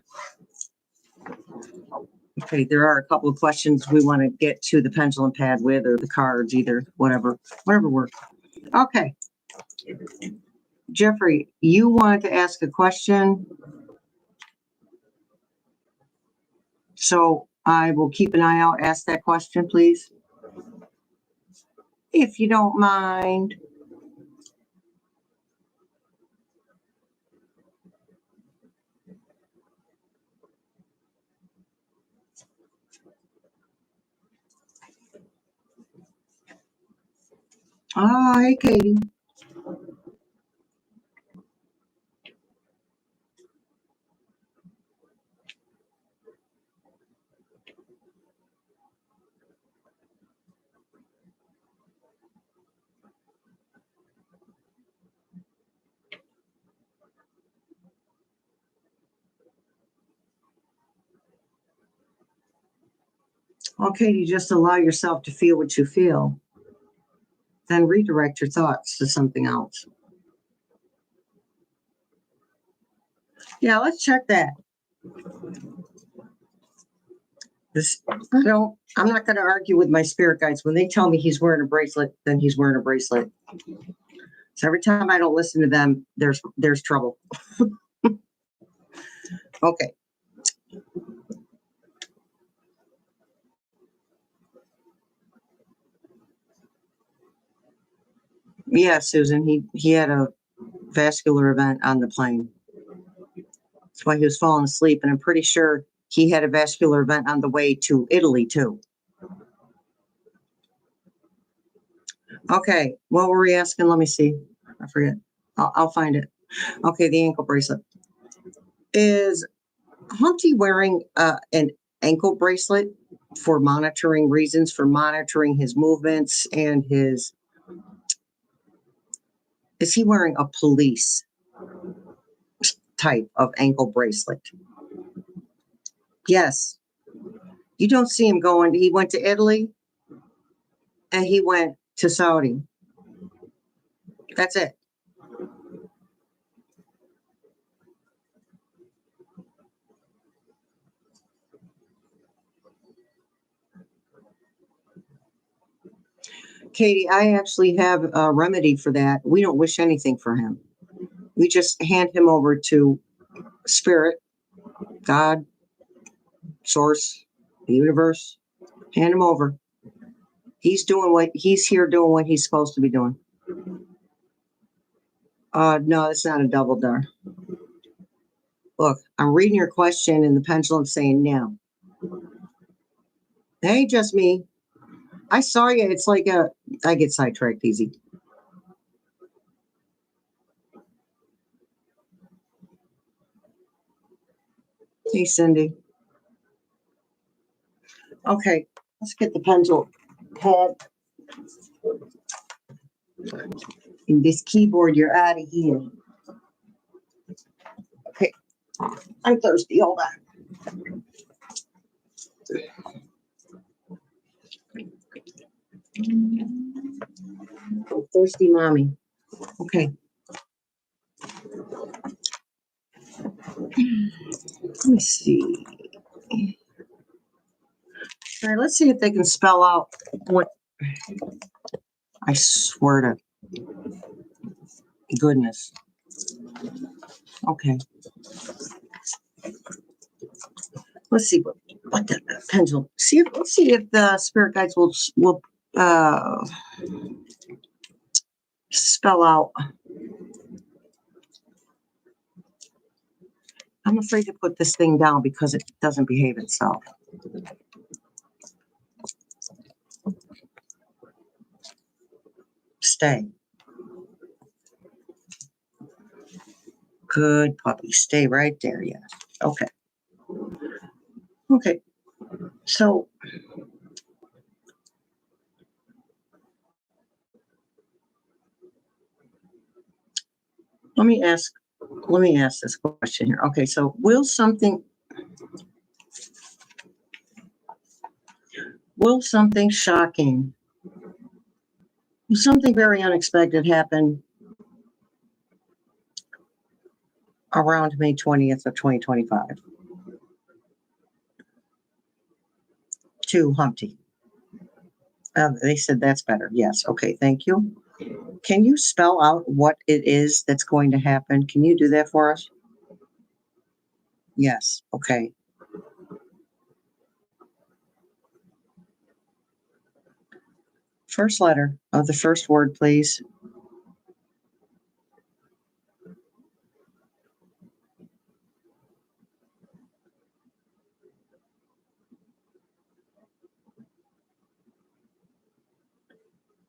Okay, there are a couple of questions we want to get to the pendulum pad with, or the cards, either, whatever works. Okay. Jeffrey, you wanted to ask a question. So I will keep an eye out. Ask that question, please. If you don't mind. Oh, hey, Katie. Okay, you just allow yourself to feel what you feel. Then redirect your thoughts to something else. Yeah, let's check that. I'm not going to argue with my spirit guides. When they tell me he's wearing a bracelet, then he's wearing a bracelet. So every time I don't listen to them, there's trouble. Okay. Yeah, Susan, he had a vascular event on the plane. That's why he was falling asleep. And I'm pretty sure he had a vascular event on the way to Italy, too. Okay, what were we asking? Let me see. I forget. I'll find it. Okay, the ankle bracelet. Is Humpty wearing an ankle bracelet for monitoring reasons, for monitoring his movements and his... Is he wearing a police type of ankle bracelet? Yes. You don't see him going. He went to Italy and he went to Saudi. That's it. Katie, I actually have a remedy for that. We don't wish anything for him. We just hand him over to Spirit, God, Source, the universe. Hand him over. He's here doing what he's supposed to be doing. No, it's not a double dare. Look, I'm reading your question and the pendulum's saying no. It ain't just me. I saw you. It's like I get sidetracked easy. Hey, Cindy. Okay, let's get the pencil pad. And this keyboard, you're out of here. Okay, I'm thirsty. Hold on. Oh, thirsty mommy. Okay. Let me see. All right, let's see if they can spell out what. I swear to goodness. Okay. Let's see what the pendulum. Let's see if the spirit guides will spell out. I'm afraid to put this thing down because it doesn't behave itself. Stay. Good puppy. Stay right there. Yes. Okay. Okay. So let me ask this question here. Okay, so will something shocking, will something very unexpected happen around May 20th of 2025 to Humpty? They said that's better. Yes. Okay, thank you. Can you spell out what it is that's going to happen? Can you do that for us? Yes. Okay. First letter of the first word, please.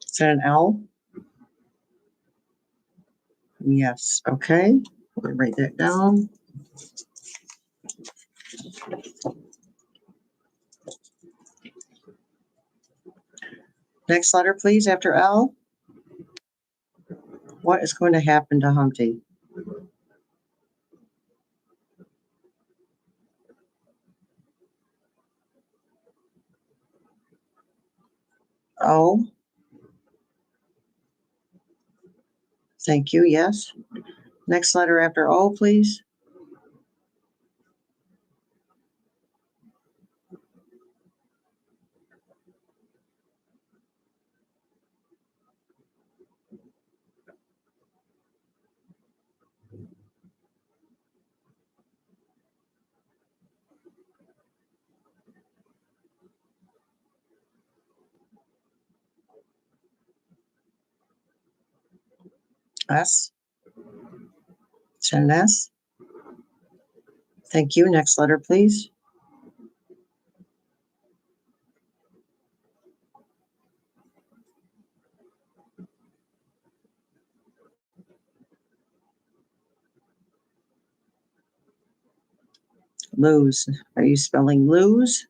Is that an L? Yes. Okay. We'll write that down. Next letter, please, after L. What is going to happen to Humpty? O. Thank you. Yes. Next letter after O, please. S. It's an S. Thank you. Next letter, please. Lose. Are you spelling lose?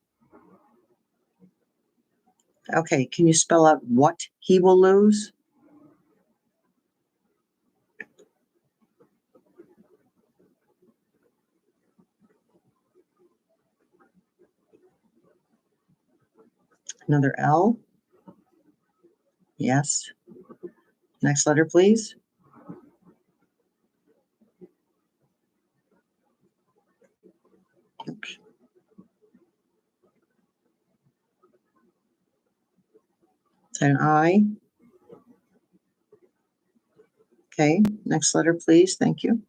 Okay. Can you spell out what he will lose? Another L. Yes. Next letter, please. Okay. Is that an I? Okay. Next letter, please. Thank you.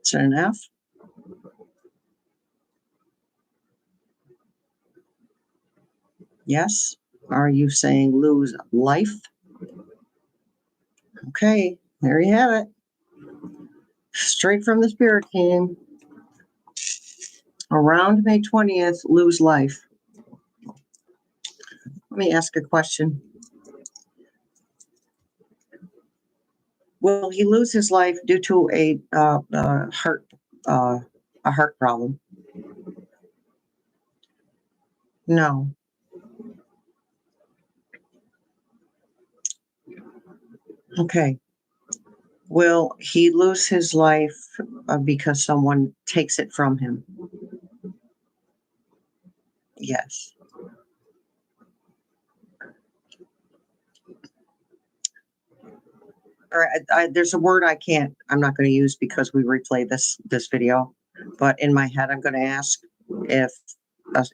Is that an F? Yes. Are you saying lose life? Okay. There you have it. Straight from the spirit team. Around May 20th, lose life. Let me ask a question. Will he lose his life due to a heart problem? No. Okay. Will he lose his life because someone takes it from him? Yes. All right. There's a word I'm not going to use because we replay this video, but in my head, I'm going to ask if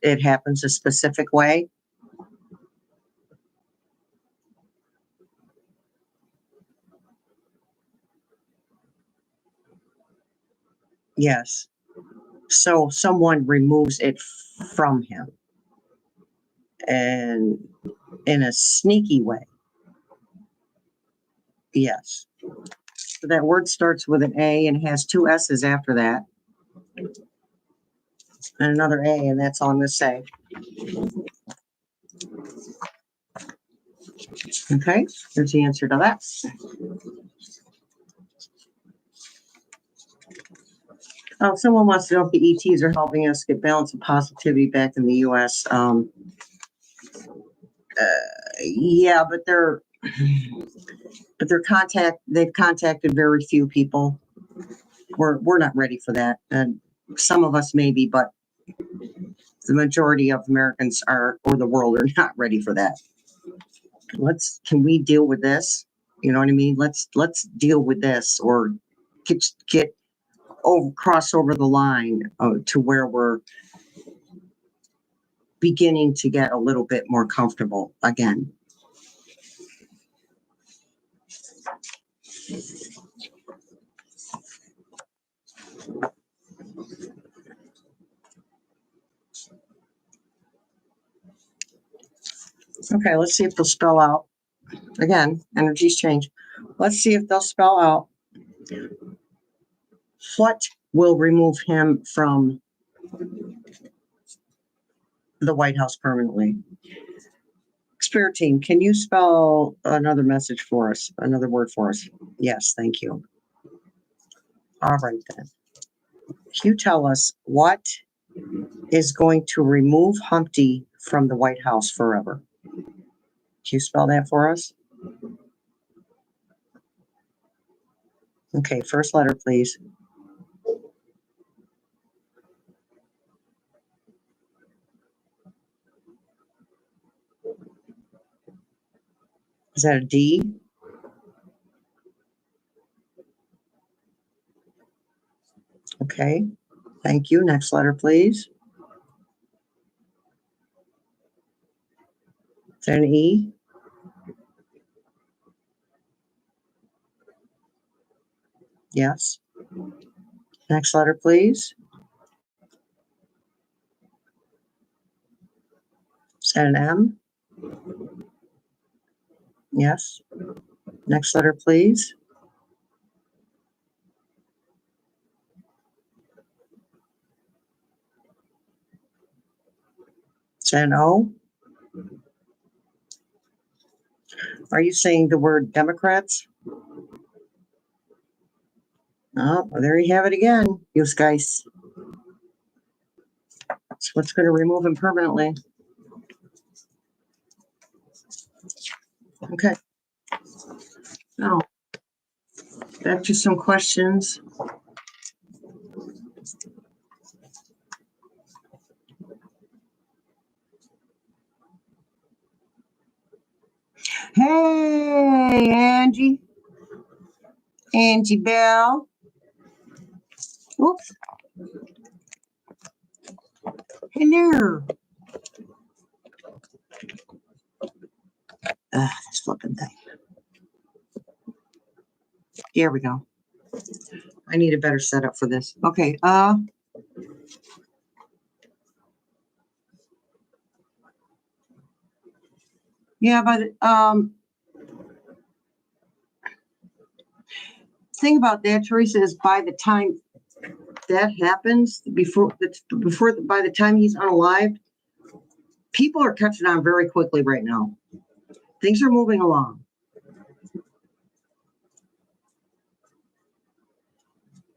it happens a specific way. Yes. So someone removes it from him and in a sneaky way. Yes. So that word starts with an A and has two S's after that. And another A, and that's all I'm going to say. Okay, there's the answer to that. Oh, someone wants to know if the ETs are helping us get balance and positivity back in the U.S. Yeah, but they've contacted very few people. We're not ready for that, and some of us maybe, but the majority of Americans or the world are not ready for that. Can we deal with this? You know what I mean? Let's deal with this, or cross over the line to where we're beginning to get a little bit more comfortable again. Okay, let's see if they'll spell out. Again, energies change. Let's see if they'll spell out what will remove him from the White House permanently. Spirit team, can you spell another message for us, another word for us? Yes, thank you. All right then. Can you tell us what is going to remove Humpty from the White House forever? Can you spell that for us? Okay, first letter, please. Is that a D? Okay, thank you. Next letter, please. Is that an E? Yes. Next letter, please. Is that an M? Yes. Next letter, please. Is that an O? Are you saying the word Democrats? Oh, well, there you have it again, you guys. That's what's going to remove him permanently. Okay. Now, Back to some questions. Hey, Angie. Angie Bell. Oops. Hello. This flipping thing. Here we go. I need a better setup for this. Okay. Yeah, but thing about that, Teresa, is by the time that happens, by the time he's unalived, people are catching on very quickly right now. Things are moving along.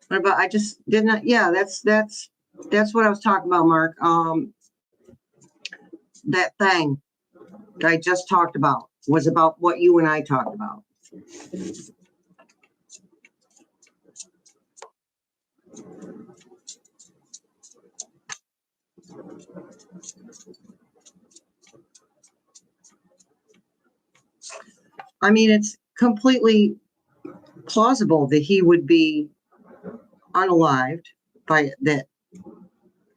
But I just did not. Yeah, that's what I was talking about, Mark. That thing that I just talked about was about what you and I talked about. I mean, it's completely plausible that he would be unalived by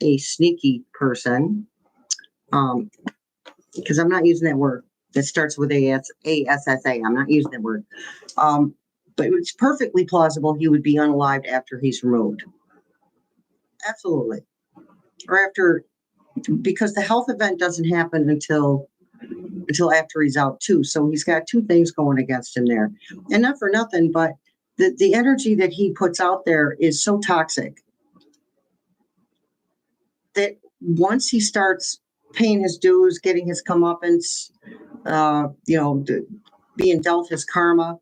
a sneaky person. Because I'm not using that word. That starts with ASSA. I'm not using that word. But it's perfectly plausible he would be unalived after he's removed. Absolutely. Or after, because the health event doesn't happen until after he's out too. So he's got two things going against him there. And not for nothing, but the energy that he puts out there is so toxic that once he starts paying his dues, getting his comeuppance, being dealt his karma,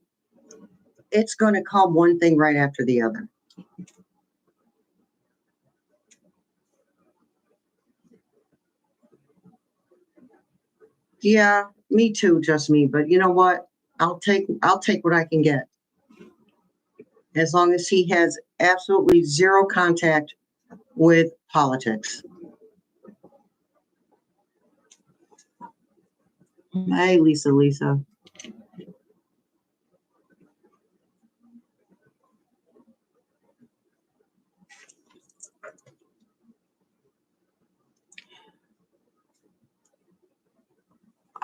it's going to come one thing right after the other. Yeah, me too, just me. But you know what? I'll take what I can get. As long as he has absolutely zero contact with politics. Hey, Lisa.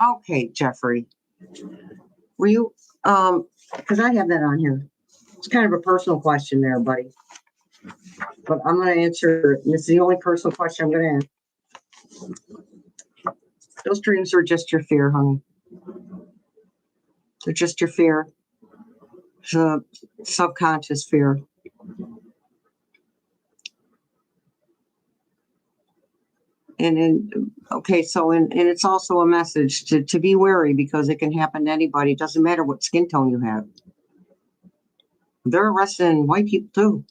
Okay, Jeffrey. Were you, because I have that on here. It's kind of a personal question there, buddy. But I'm going to answer, this is the only personal question I'm going to ask. Those dreams are just your fear, honey. They're just your fear. It's a subconscious fear. And it's also a message to be wary, because it can happen to anybody. It doesn't matter what skin tone you have. They're arresting white people too.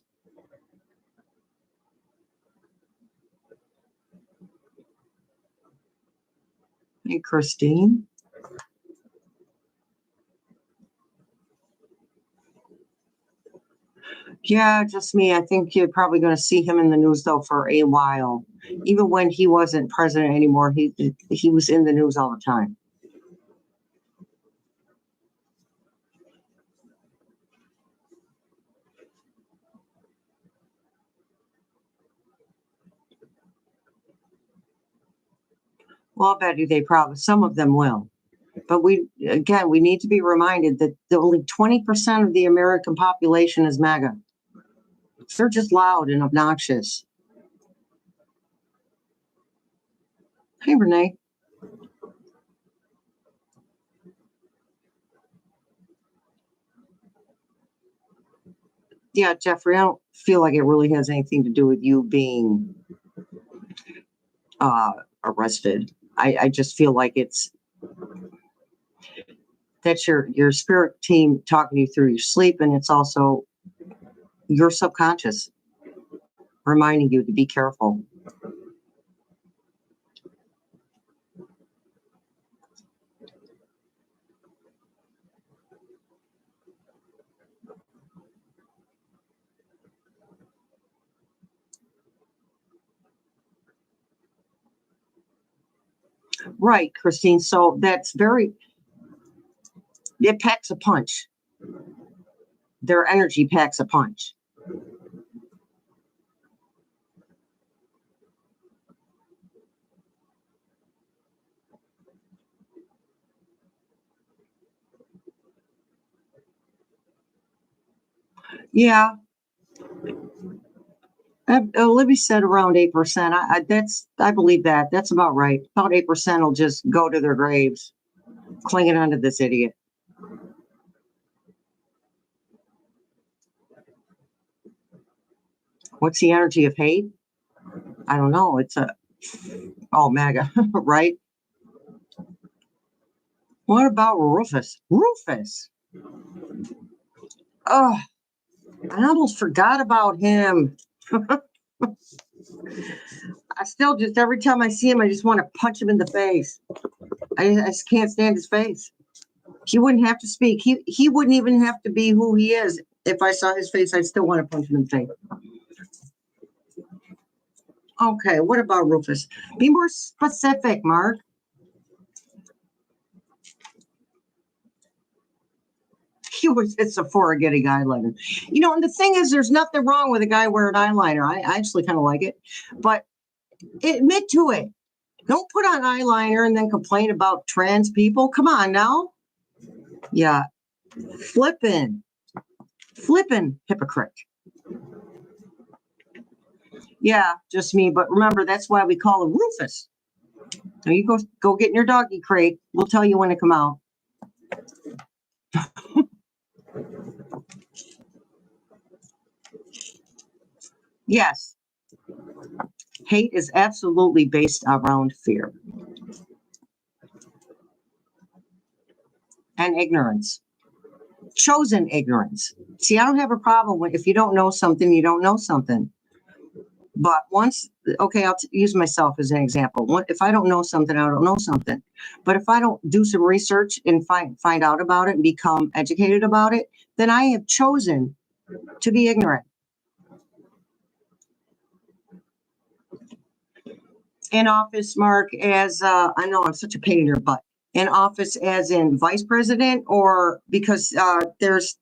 Hey, Christine. Yeah, just me. I think you're probably going to see him in the news though for a while. Even when he wasn't president anymore, he was in the news all the time. Well, I bet you some of them will. But we need to be reminded that only 20% of the American population is MAGA. They're just loud and obnoxious. Hey, Renee. Yeah, Jeffrey, I don't feel like it really has anything to do with you being arrested. I just feel like that's your spirit team talking you through your sleep, and it's also your subconscious reminding you to be careful. Right, Christine. So that's it packs a punch. Their energy packs a punch. Yeah. Libby said around 8%. I believe that. That's about right. About 8% will just go to their graves, clinging onto this idiot. What's the energy of hate? I don't know. It's MAGA, right? What about Rufus? Rufus. Oh, I almost forgot about him. I still just, every time I see him, I just want to punch him in the face. I just can't stand his face. He wouldn't have to speak. He wouldn't even have to be who he is. If I saw his face, I'd still want to punch him in the face. Okay, what about Rufus? Be more specific, Mark. He was at Sephora getting eyeliner. You know, and the thing is, there's nothing wrong with a guy wearing eyeliner. I actually kind of like it. But admit to it. Don't put on eyeliner and then complain about trans people. Come on now. Yeah. Flippin' hypocrite. Yeah, just me. But remember, that's why we call him Rufus. Now you go get in your doggy crate. We'll tell you when to come out. Yes. Hate is absolutely based around fear and ignorance. Chosen ignorance. See, I don't have a problem with if you don't know something, you don't know something. But I'll use myself as an example. If I don't know something, I don't know something. But if I don't do some research and find out about it and become educated about it, then I have chosen to be ignorant. In office, Mark, as I know I'm such a pain in your butt. In office, as in vice president, or because there's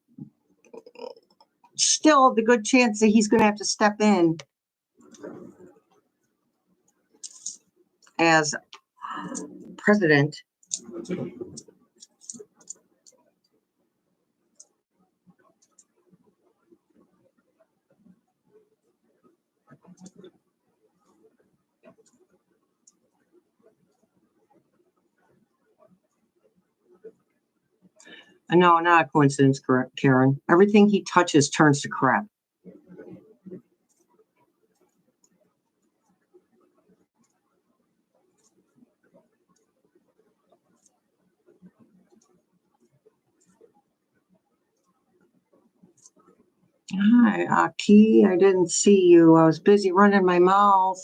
still the good chance that he's going to have to step in as president. No, not a coincidence, Karen. Everything he touches turns to crap. Hi, Aki. I didn't see you. I was busy running my mouth.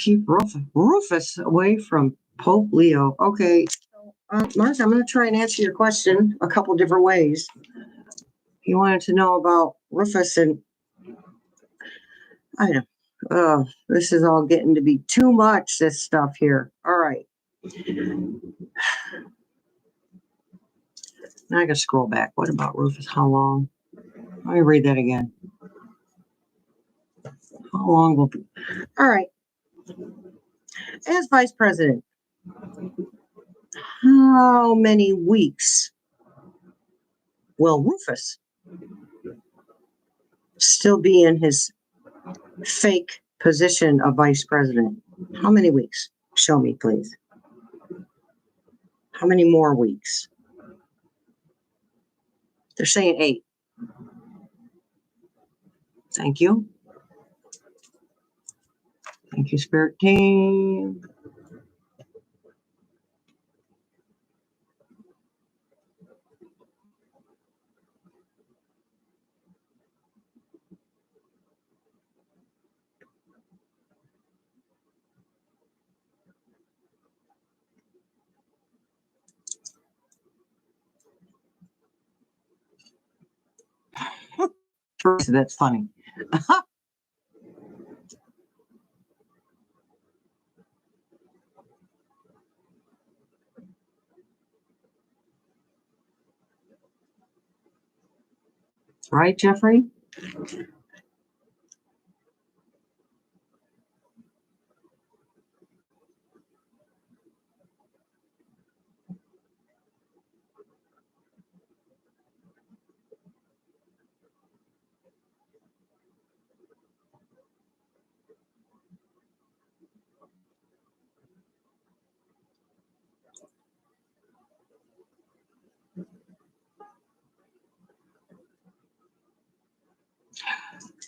Keep Rufus away from Pope Leo. Okay, Mark, I'm going to try and answer your question a couple different ways. You wanted to know about Rufus, and I know. This is all getting to be too much, this stuff here. All right. Now I got to scroll back. What about Rufus? How long? Let me read that again. How long will be? All right. As vice president, how many weeks will Rufus still be in his fake position of vice president? How many weeks? Show me, please. How many more weeks? They're saying 8. Thank you. Thank you, Spirit Team. Teresa, that's funny. Right, Jeffrey?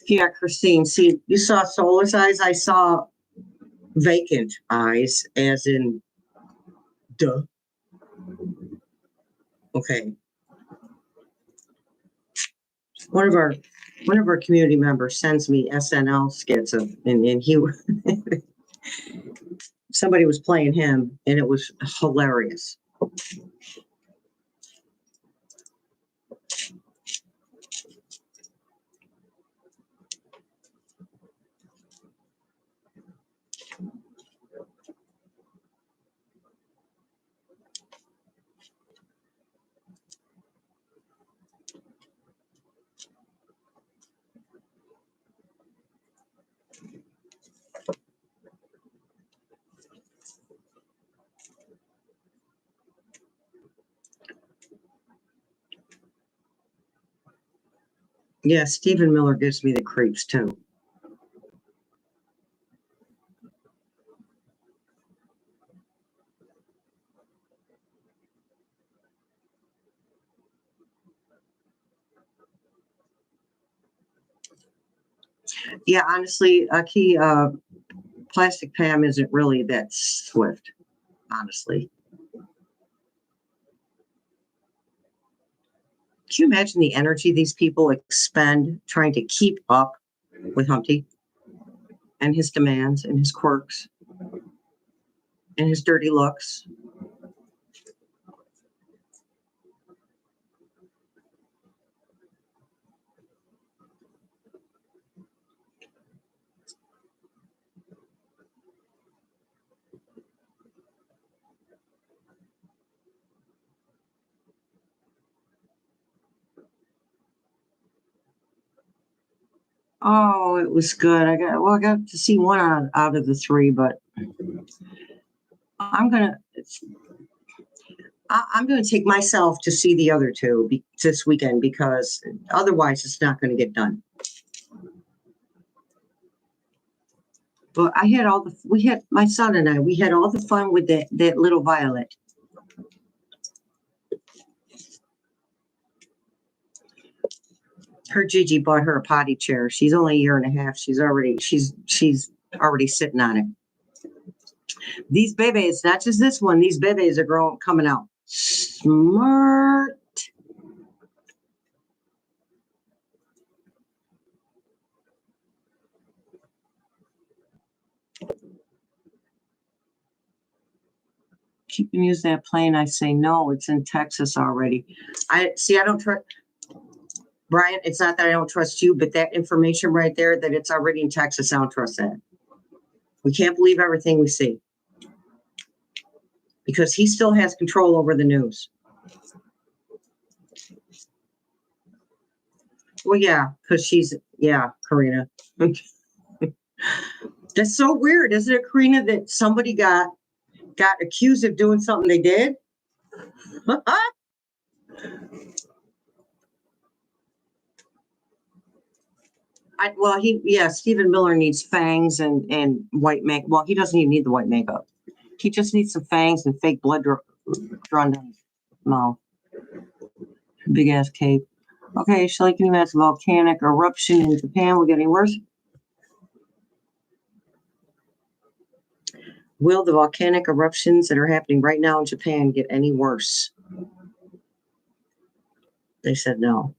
Yeah, Christine, see, you saw soulless eyes. I saw vacant eyes, as in, duh. Okay. One of our community members sends me SNL skits of, and he somebody was playing him, and it was hilarious. Yeah, Stephen Miller gives me the creeps too. Yeah, honestly, Plastic Pam isn't really that swift, honestly. Can you imagine the energy these people expend trying to keep up with Humpty and his demands and his quirks and his dirty looks? Oh, it was good. I got to see one out of the three, but I'm gonna take myself to see the other two this weekend, because otherwise it's not going to get done. But my son and I, we had all the fun with that little Violet. Her Gigi bought her a potty chair. She's only a year and a half. She's already sitting on it. These babies, not just this one, these babies are coming out smart. You can use that plane. I say, no, it's in Texas already. I don't trust Brian. It's not that I don't trust you, but that information right there, that it's already in Texas, I don't trust that. We can't believe everything we see, because he still has control over the news. Well, yeah, because Karina. That's so weird, isn't it, Karina, that somebody got accused of doing something they did? Stephen Miller needs fangs and white makeup. Well, he doesn't even need the white makeup. He just needs some fangs and fake blood drawn down his mouth. Big ass cape. Okay, Shelley, can you imagine volcanic eruption in Japan will get any worse? Will the volcanic eruptions that are happening right now in Japan get any worse? They said no.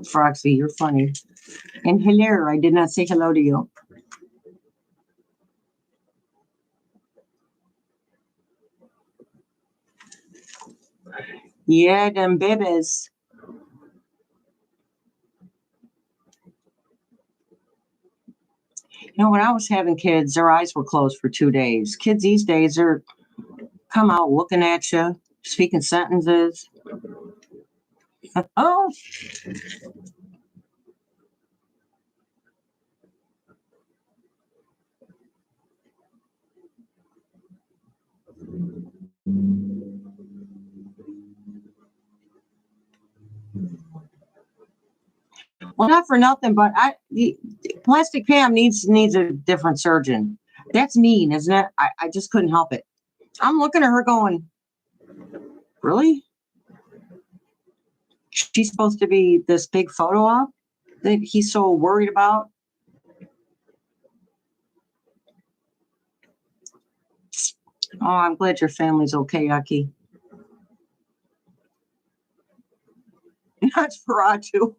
Froxy, you're funny. And hello, I did not say hello to you. Yeah, them babies. You know, when I was having kids, their eyes were closed for 2 days. Kids these days are come out looking at you, speaking sentences. Oh, well, not for nothing, but Plastic Pam needs a different surgeon. That's mean, isn't it? I just couldn't help it. I'm looking at her going, really? She's supposed to be this big photo op that he's so worried about. Oh, I'm glad your family's okay, Aki. That's Paratu.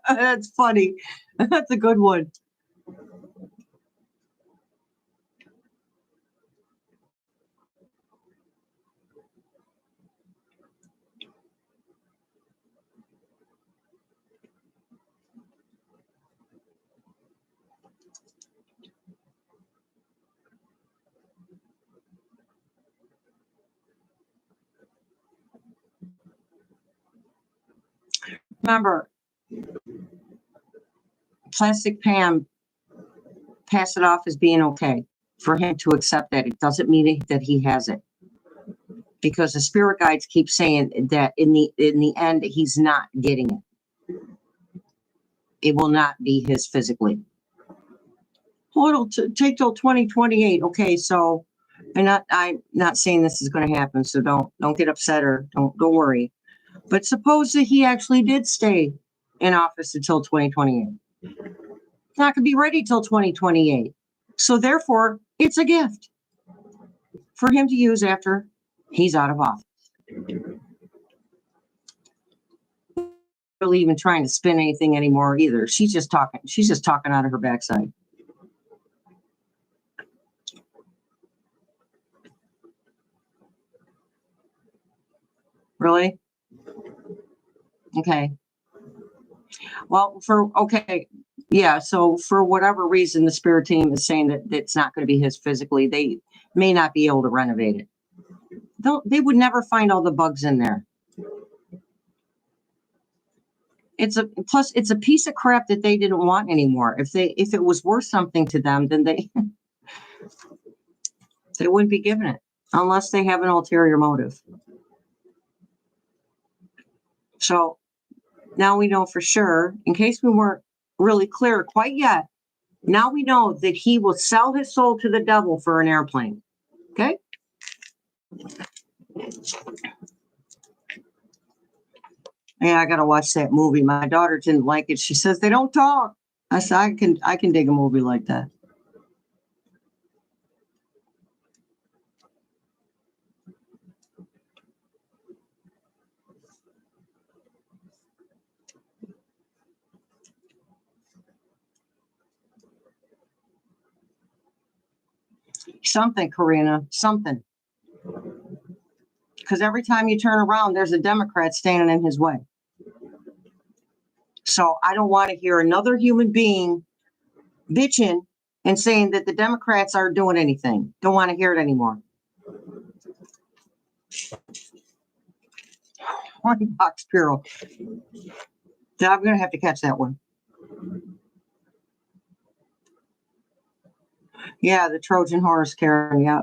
That's funny. That's a good one. Remember, Plastic Pam passed it off as being okay for him to accept that. It doesn't mean that he has it, because the spirit guides keep saying that in the end he's not getting it. It will not be his physically. Well, it'll take till 2028. Okay, so I'm not saying this is going to happen, so don't get upset or don't worry. But suppose that he actually did stay in office until 2028. It's not going to be ready till 2028. So therefore, it's a gift for him to use after he's out of office. Really even trying to spin anything anymore either. She's just talking out of her backside. Really? Okay. Well, yeah. So for whatever reason, the spirit team is saying that it's not going to be his physically. They may not be able to renovate it. They would never find all the bugs in there. It's a piece of crap that they didn't want anymore. If it was worth something to them, then they wouldn't be giving it unless they have an ulterior motive. So now we know for sure, in case we weren't really clear quite yet, now we know that he will sell his soul to the devil for an airplane. Okay? Yeah, I got to watch that movie. My daughter didn't like it. She says they don't talk. I said, I can dig a movie like that. Something, Karina, something. Because every time you turn around, there's a Democrat standing in his way. So I don't want to hear another human being bitching and saying that the Democrats aren't doing anything. Don't want to hear it anymore. One box Piro. I'm going to have to catch that one. Yeah, the Trojan horse, Karen. Yeah.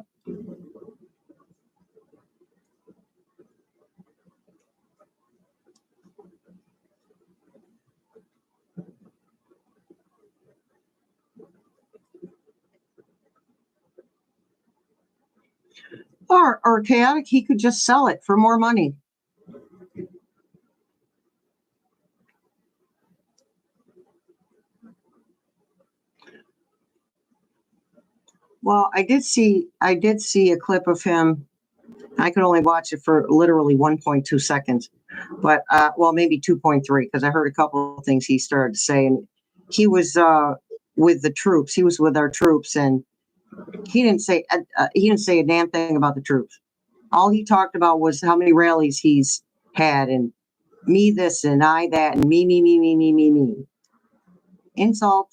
Or chaotic, he could just sell it for more money. Well, I did see a clip of him. I could only watch it for literally 1.2 seconds, but maybe 2.3, because I heard a couple of things he started to say, and he was with the troops. He was with our troops, and he didn't say a damn thing about the troops. All he talked about was how many rallies he's had and me this and I that and me. Insult.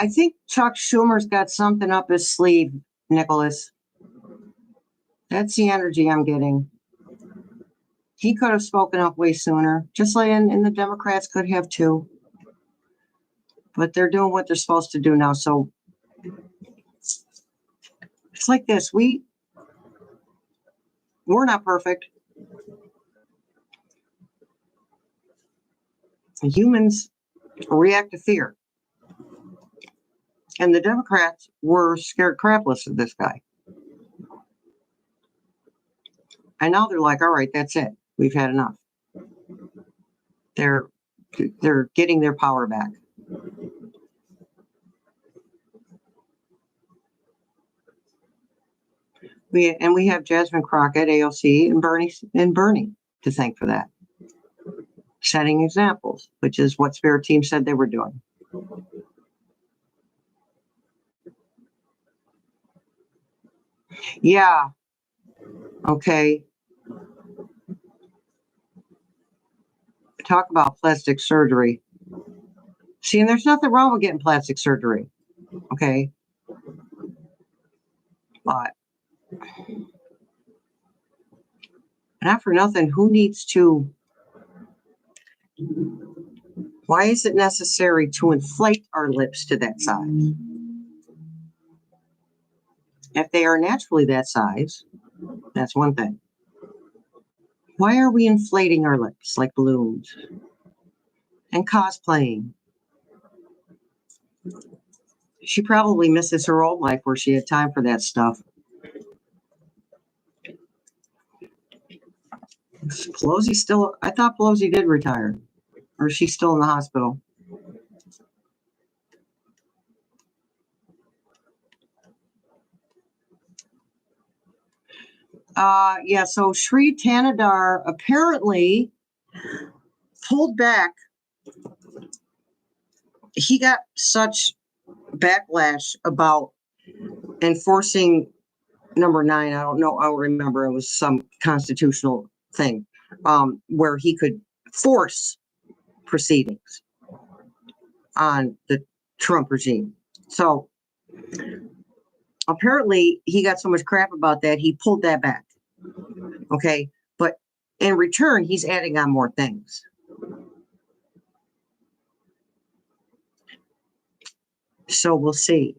I think Chuck Schumer's got something up his sleeve, Nicholas. That's the energy I'm getting. He could have spoken up way sooner, just like and the Democrats could have too. But they're doing what they're supposed to do now. So it's like this. We're not perfect. Humans react to fear. And the Democrats were scared crapless of this guy. And now they're like, all right, that's it. We've had enough. They're getting their power back. We have Jasmine Crockett, AOC, and Bernie to thank for that. Setting examples, which is what Spirit Team said they were doing. Yeah. Okay. Talk about plastic surgery. See, and there's nothing wrong with getting plastic surgery. Okay. But not for nothing, who needs to? Why is it necessary to inflate our lips to that size? If they are naturally that size, that's one thing. Why are we inflating our lips like balloons and cosplaying? She probably misses her old life where she had time for that stuff. Pelosi still, I thought Pelosi did retire. Or is she still in the hospital? Yeah, so Sri Tanadar apparently pulled back. He got such backlash about enforcing number 9. I don't know. I don't remember. It was some constitutional thing where he could force proceedings on the Trump regime. So apparently he got so much crap about that, he pulled that back. Okay. But in return, he's adding on more things. So we'll see.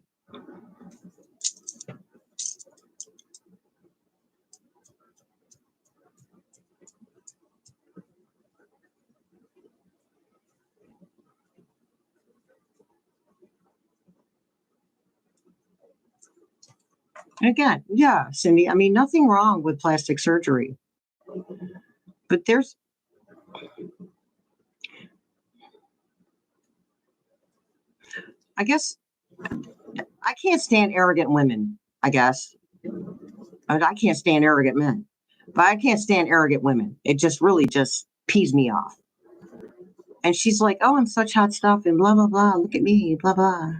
Again, yeah, Cindy, I mean, nothing wrong with plastic surgery. But there's, I guess, I can't stand arrogant women, I guess. I can't stand arrogant men, but I can't stand arrogant women. It just really just pees me off. And she's like, oh, I'm such hot stuff and blah, blah, blah. Look at me, blah, blah.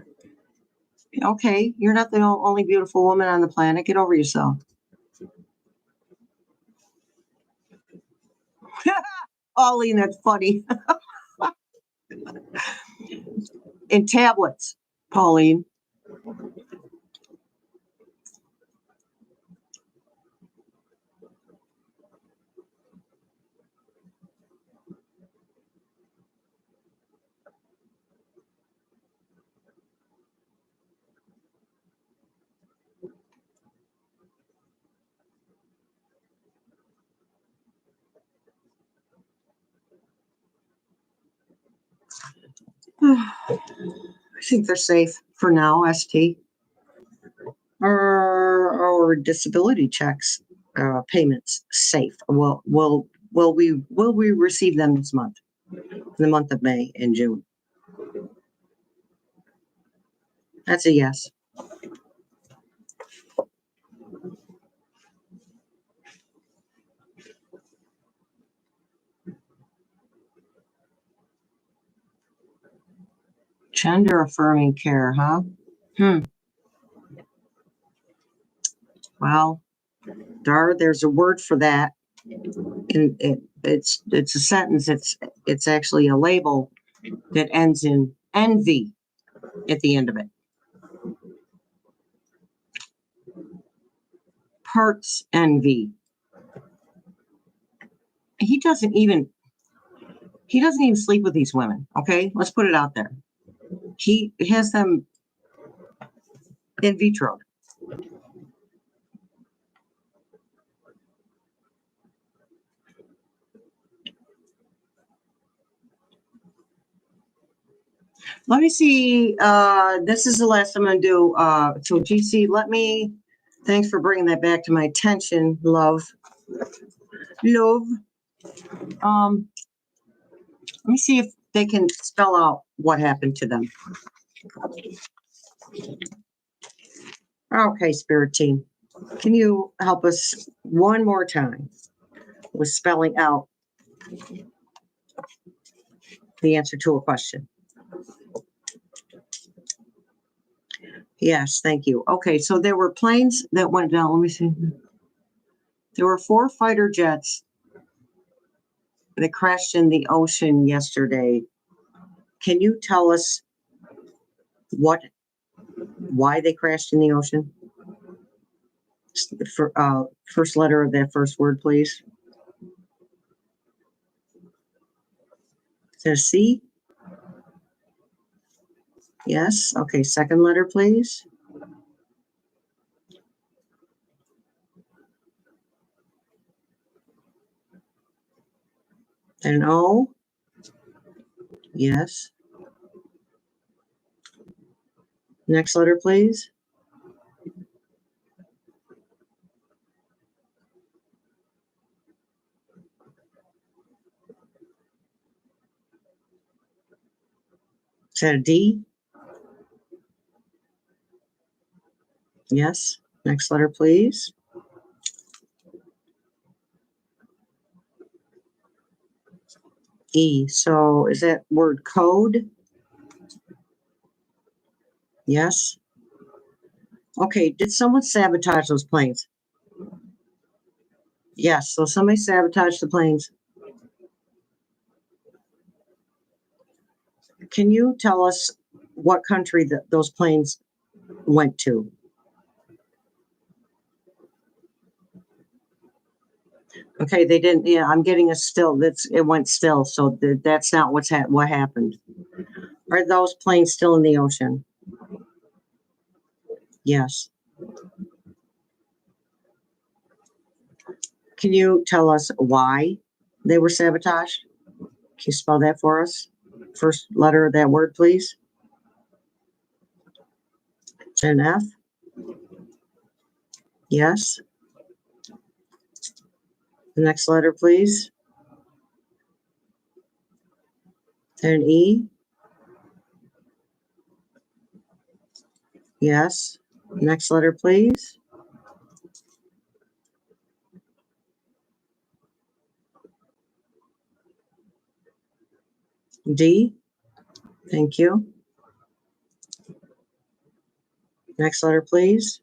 Okay, you're not the only beautiful woman on the planet. Get over yourself. Ollie, that's funny. In tablets, Pauline. I think they're safe for now, ST. Our disability checks payments safe. Will we receive them this month? In the month of May and June. That's a yes. Gender affirming care, huh? Well, there's a word for that. And it's a sentence. It's actually a label that ends in envy at the end of it. Parts envy. He doesn't even sleep with these women. Okay, let's put it out there. He has them in vitro. Let me see. This is the last I'm going to do. So GC, thanks for bringing that back to my attention, love. Let me see if they can spell out what happened to them. Okay, Spirit Team, can you help us one more time with spelling out the answer to a question? Yes, thank you. Okay, so there were planes that went down. Let me see. There were 4 fighter jets that crashed in the ocean yesterday. Can you tell us why they crashed in the ocean? First letter of that first word, please. Is that a C? Yes. Okay, second letter, please. An O? Yes. Next letter, please. Is that a D? Yes. Next letter, please. E. So is that word code? Yes. Okay, did someone sabotage those planes? Yes, so somebody sabotaged the planes. Can you tell us what country those planes went to? Okay, they didn't. Yeah, I'm getting a still. It went still. So that's not what happened. Are those planes still in the ocean? Yes. Can you tell us why they were sabotaged? Can you spell that for us? First letter of that word, please. Is that an F? Yes. The next letter, please. Is that an E? Yes. Next letter, please. D. Thank you. Next letter, please.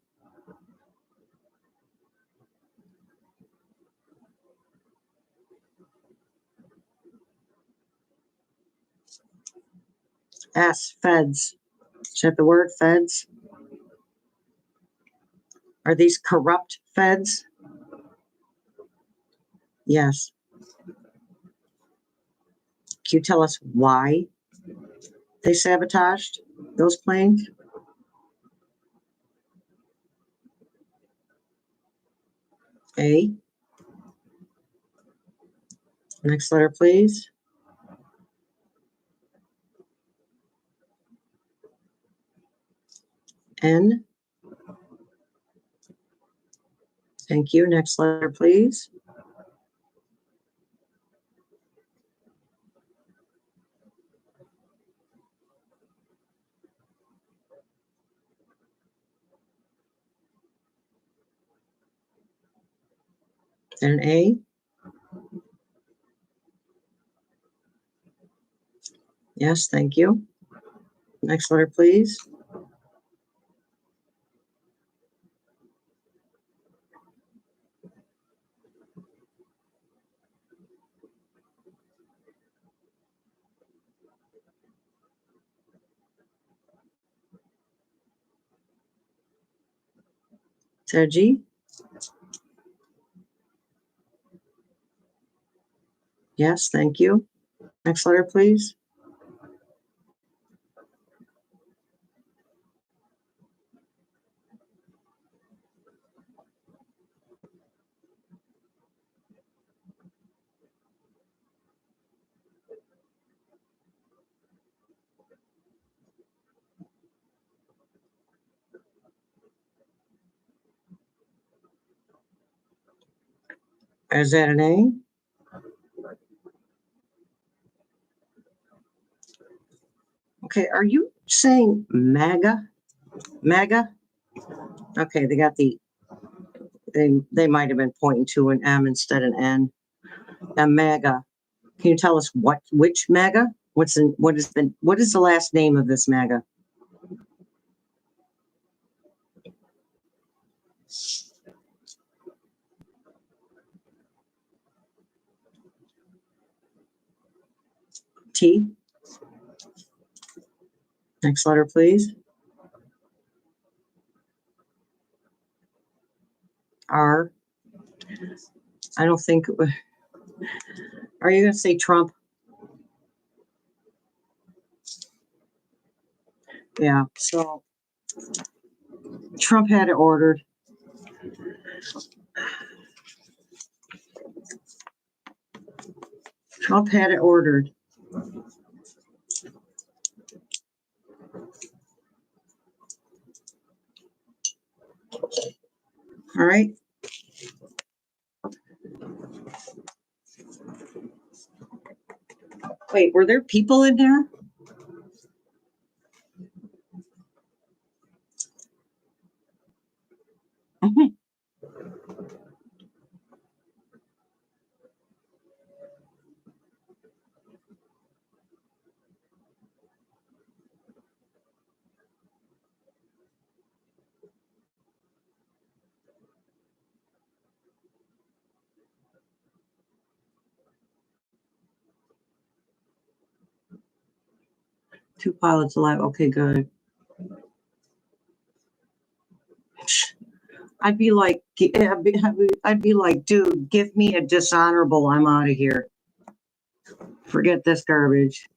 S. Feds. Is that the word, feds? Are these corrupt feds? Yes. Can you tell us why they sabotaged those planes? A. Next letter, please. N. Thank you. Next letter, please. Is that an A? Yes, thank you. Next letter, please. Is that a G? Yes, thank you. Next letter, please. Is that an A? Okay, are you saying MAGA? MAGA? Okay, they got they might have been pointing to an M instead of an N. A MAGA. Can you tell us which MAGA? What is the last name of this MAGA? T. Next letter, please. R. I don't think. Are you going to say Trump? Yeah. So Trump had it ordered. Trump had it ordered. All right. Wait, were there people in there? Mhm. 2 pilots alive. Okay, good. I'd be like, dude, give me a dishonorable. I'm out of here. Forget this garbage.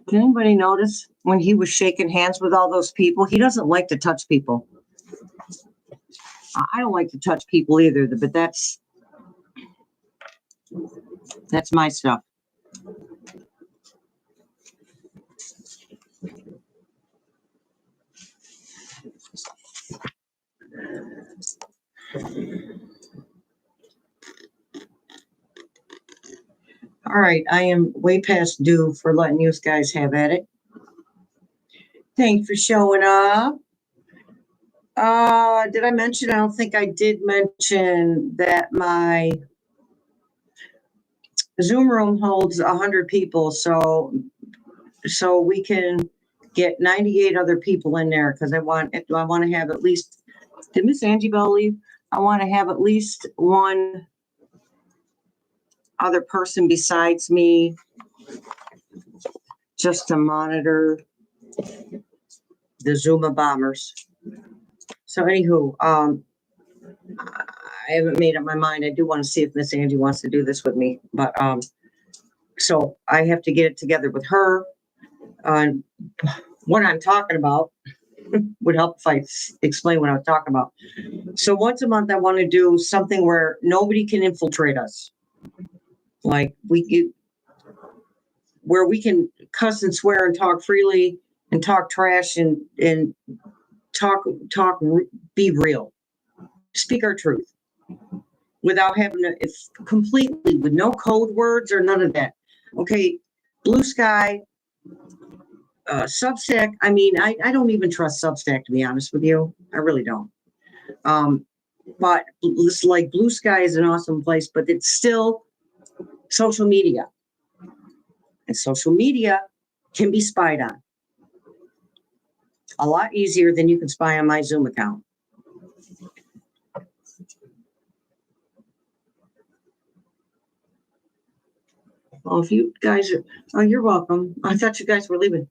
Did anybody notice when he was shaking hands with all those people? He doesn't like to touch people. I don't like to touch people either, but that's my stuff. All right, I am way past due for letting you guys have at it. Thanks for showing up. Did I mention? I don't think I did mention that my Zoom room holds 100 people, so we can get 98 other people in there because I want to have at least. Did Miss Angie Bell leave? I want to have at least one other person besides me just to monitor the Zuma bombers. So anywho, I haven't made up my mind. I do want to see if Miss Angie wants to do this with me, but so I have to get it together with her on what I'm talking about. Would help if I explain what I was talking about. So once a month, I want to do something where nobody can infiltrate us. Like where we can cuss and swear and talk freely and talk trash and talk, be real, speak our truth without having to, it's completely with no code words or none of that. Okay. Blue Sky, Substack. I mean, I don't even trust Substack, to be honest with you. I really don't. But it's like Blue Sky is an awesome place, but it's still social media. And social media can be spied on a lot easier than you can spy on my Zoom account. Well, if you guys are, oh, you're welcome. I thought you guys were leaving.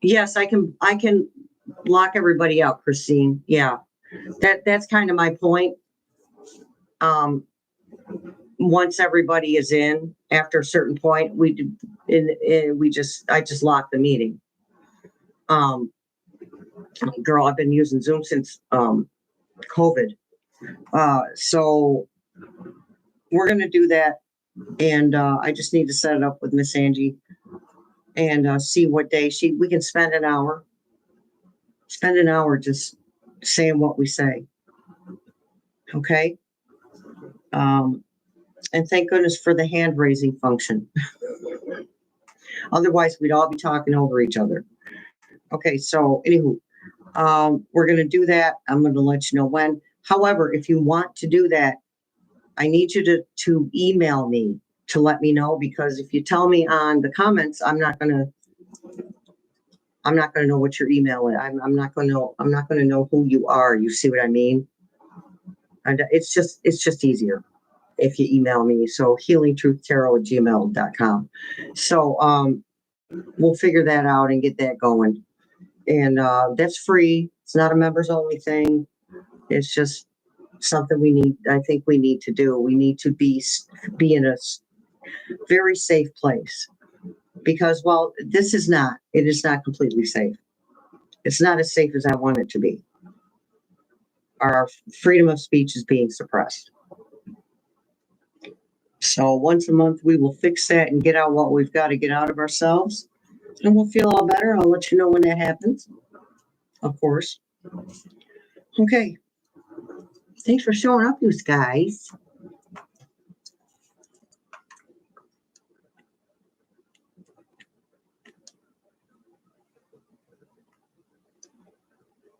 Yes, I can lock everybody out, Christine. Yeah, that's kind of my point. Once everybody is in, after a certain point, I just lock the meeting. Girl, I've been using Zoom since COVID. So we're gonna do that, and I just need to set it up with Miss Angie and see what day we can spend an hour. Spend an hour just saying what we say. Okay. And thank goodness for the hand raising function. Otherwise, we'd all be talking over each other. Okay, so anywho, we're going to do that. I'm going to let you know when. However, if you want to do that, I need you to email me to let me know, because if you tell me on the comments, I'm not going to know what your email is. I'm not going to know who you are. You see what I mean? And it's just easier if you email me. So healingtruthtarot@gmail.com. So we'll figure that out and get that going. And that's free. It's not a members only thing. It's just something I think we need to do. We need to be in a very safe place, because while it is not completely safe. It's not as safe as I want it to be. Our freedom of speech is being suppressed. So once a month, we will fix that and get out what we've got to get out of ourselves, and we'll feel all better. I'll let you know when that happens, of course. Okay. Thanks for showing up, you guys.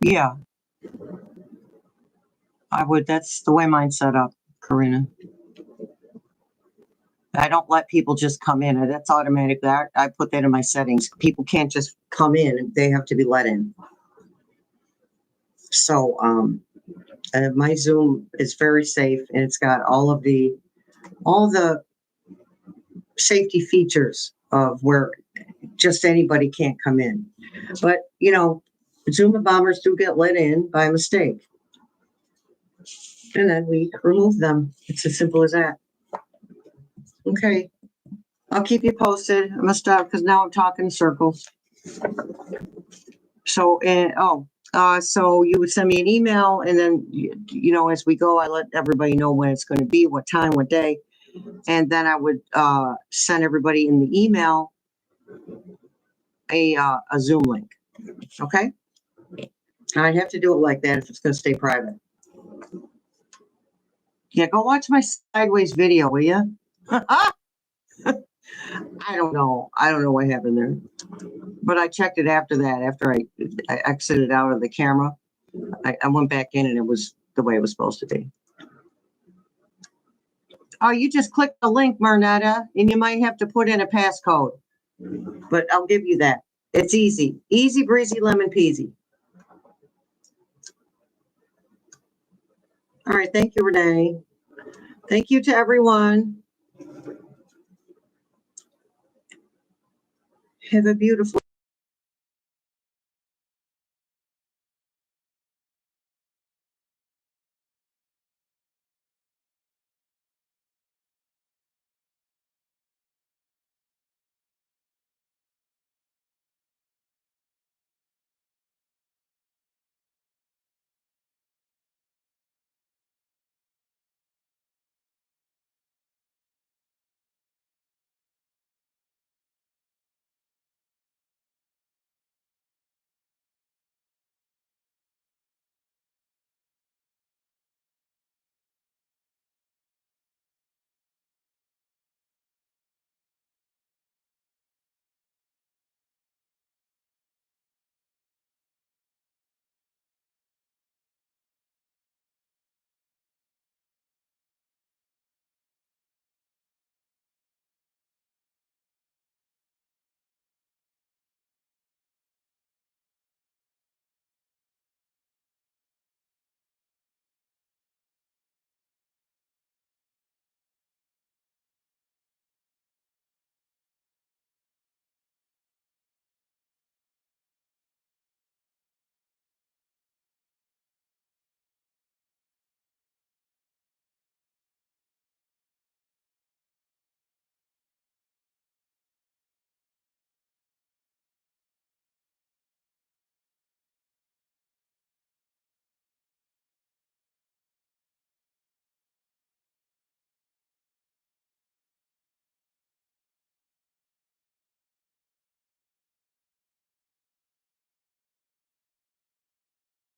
Yeah. I would. That's the way mine's set up, Karina. I don't let people just come in. That's automatic. I put that in my settings. People can't just come in. They have to be let in. So my Zoom is very safe, and it's got all the safety features of where just anybody can't come in. But, Zoom bombers do get let in by mistake. And then we remove them. It's as simple as that. Okay. I'll keep you posted. I'm going to stop because now I'm talking in circles. So, so you would send me an email, and then, as we go, I let everybody know when it's going to be, what time, what day. And then I would send everybody in the email a Zoom link. Okay? I'd have to do it like that if it's going to stay private. Yeah, go watch my sideways video, will you? I don't know. I don't know what happened there. But I checked it after that. After I exited out of the camera, I went back in, and it was the way it was supposed to be. Oh, you just click the link, Marnetta, and you might have to put in a passcode. But I'll give you that. It's easy. Easy breezy, lemon peasy. All right. Thank you, Renee. Thank you to everyone. Have a beautiful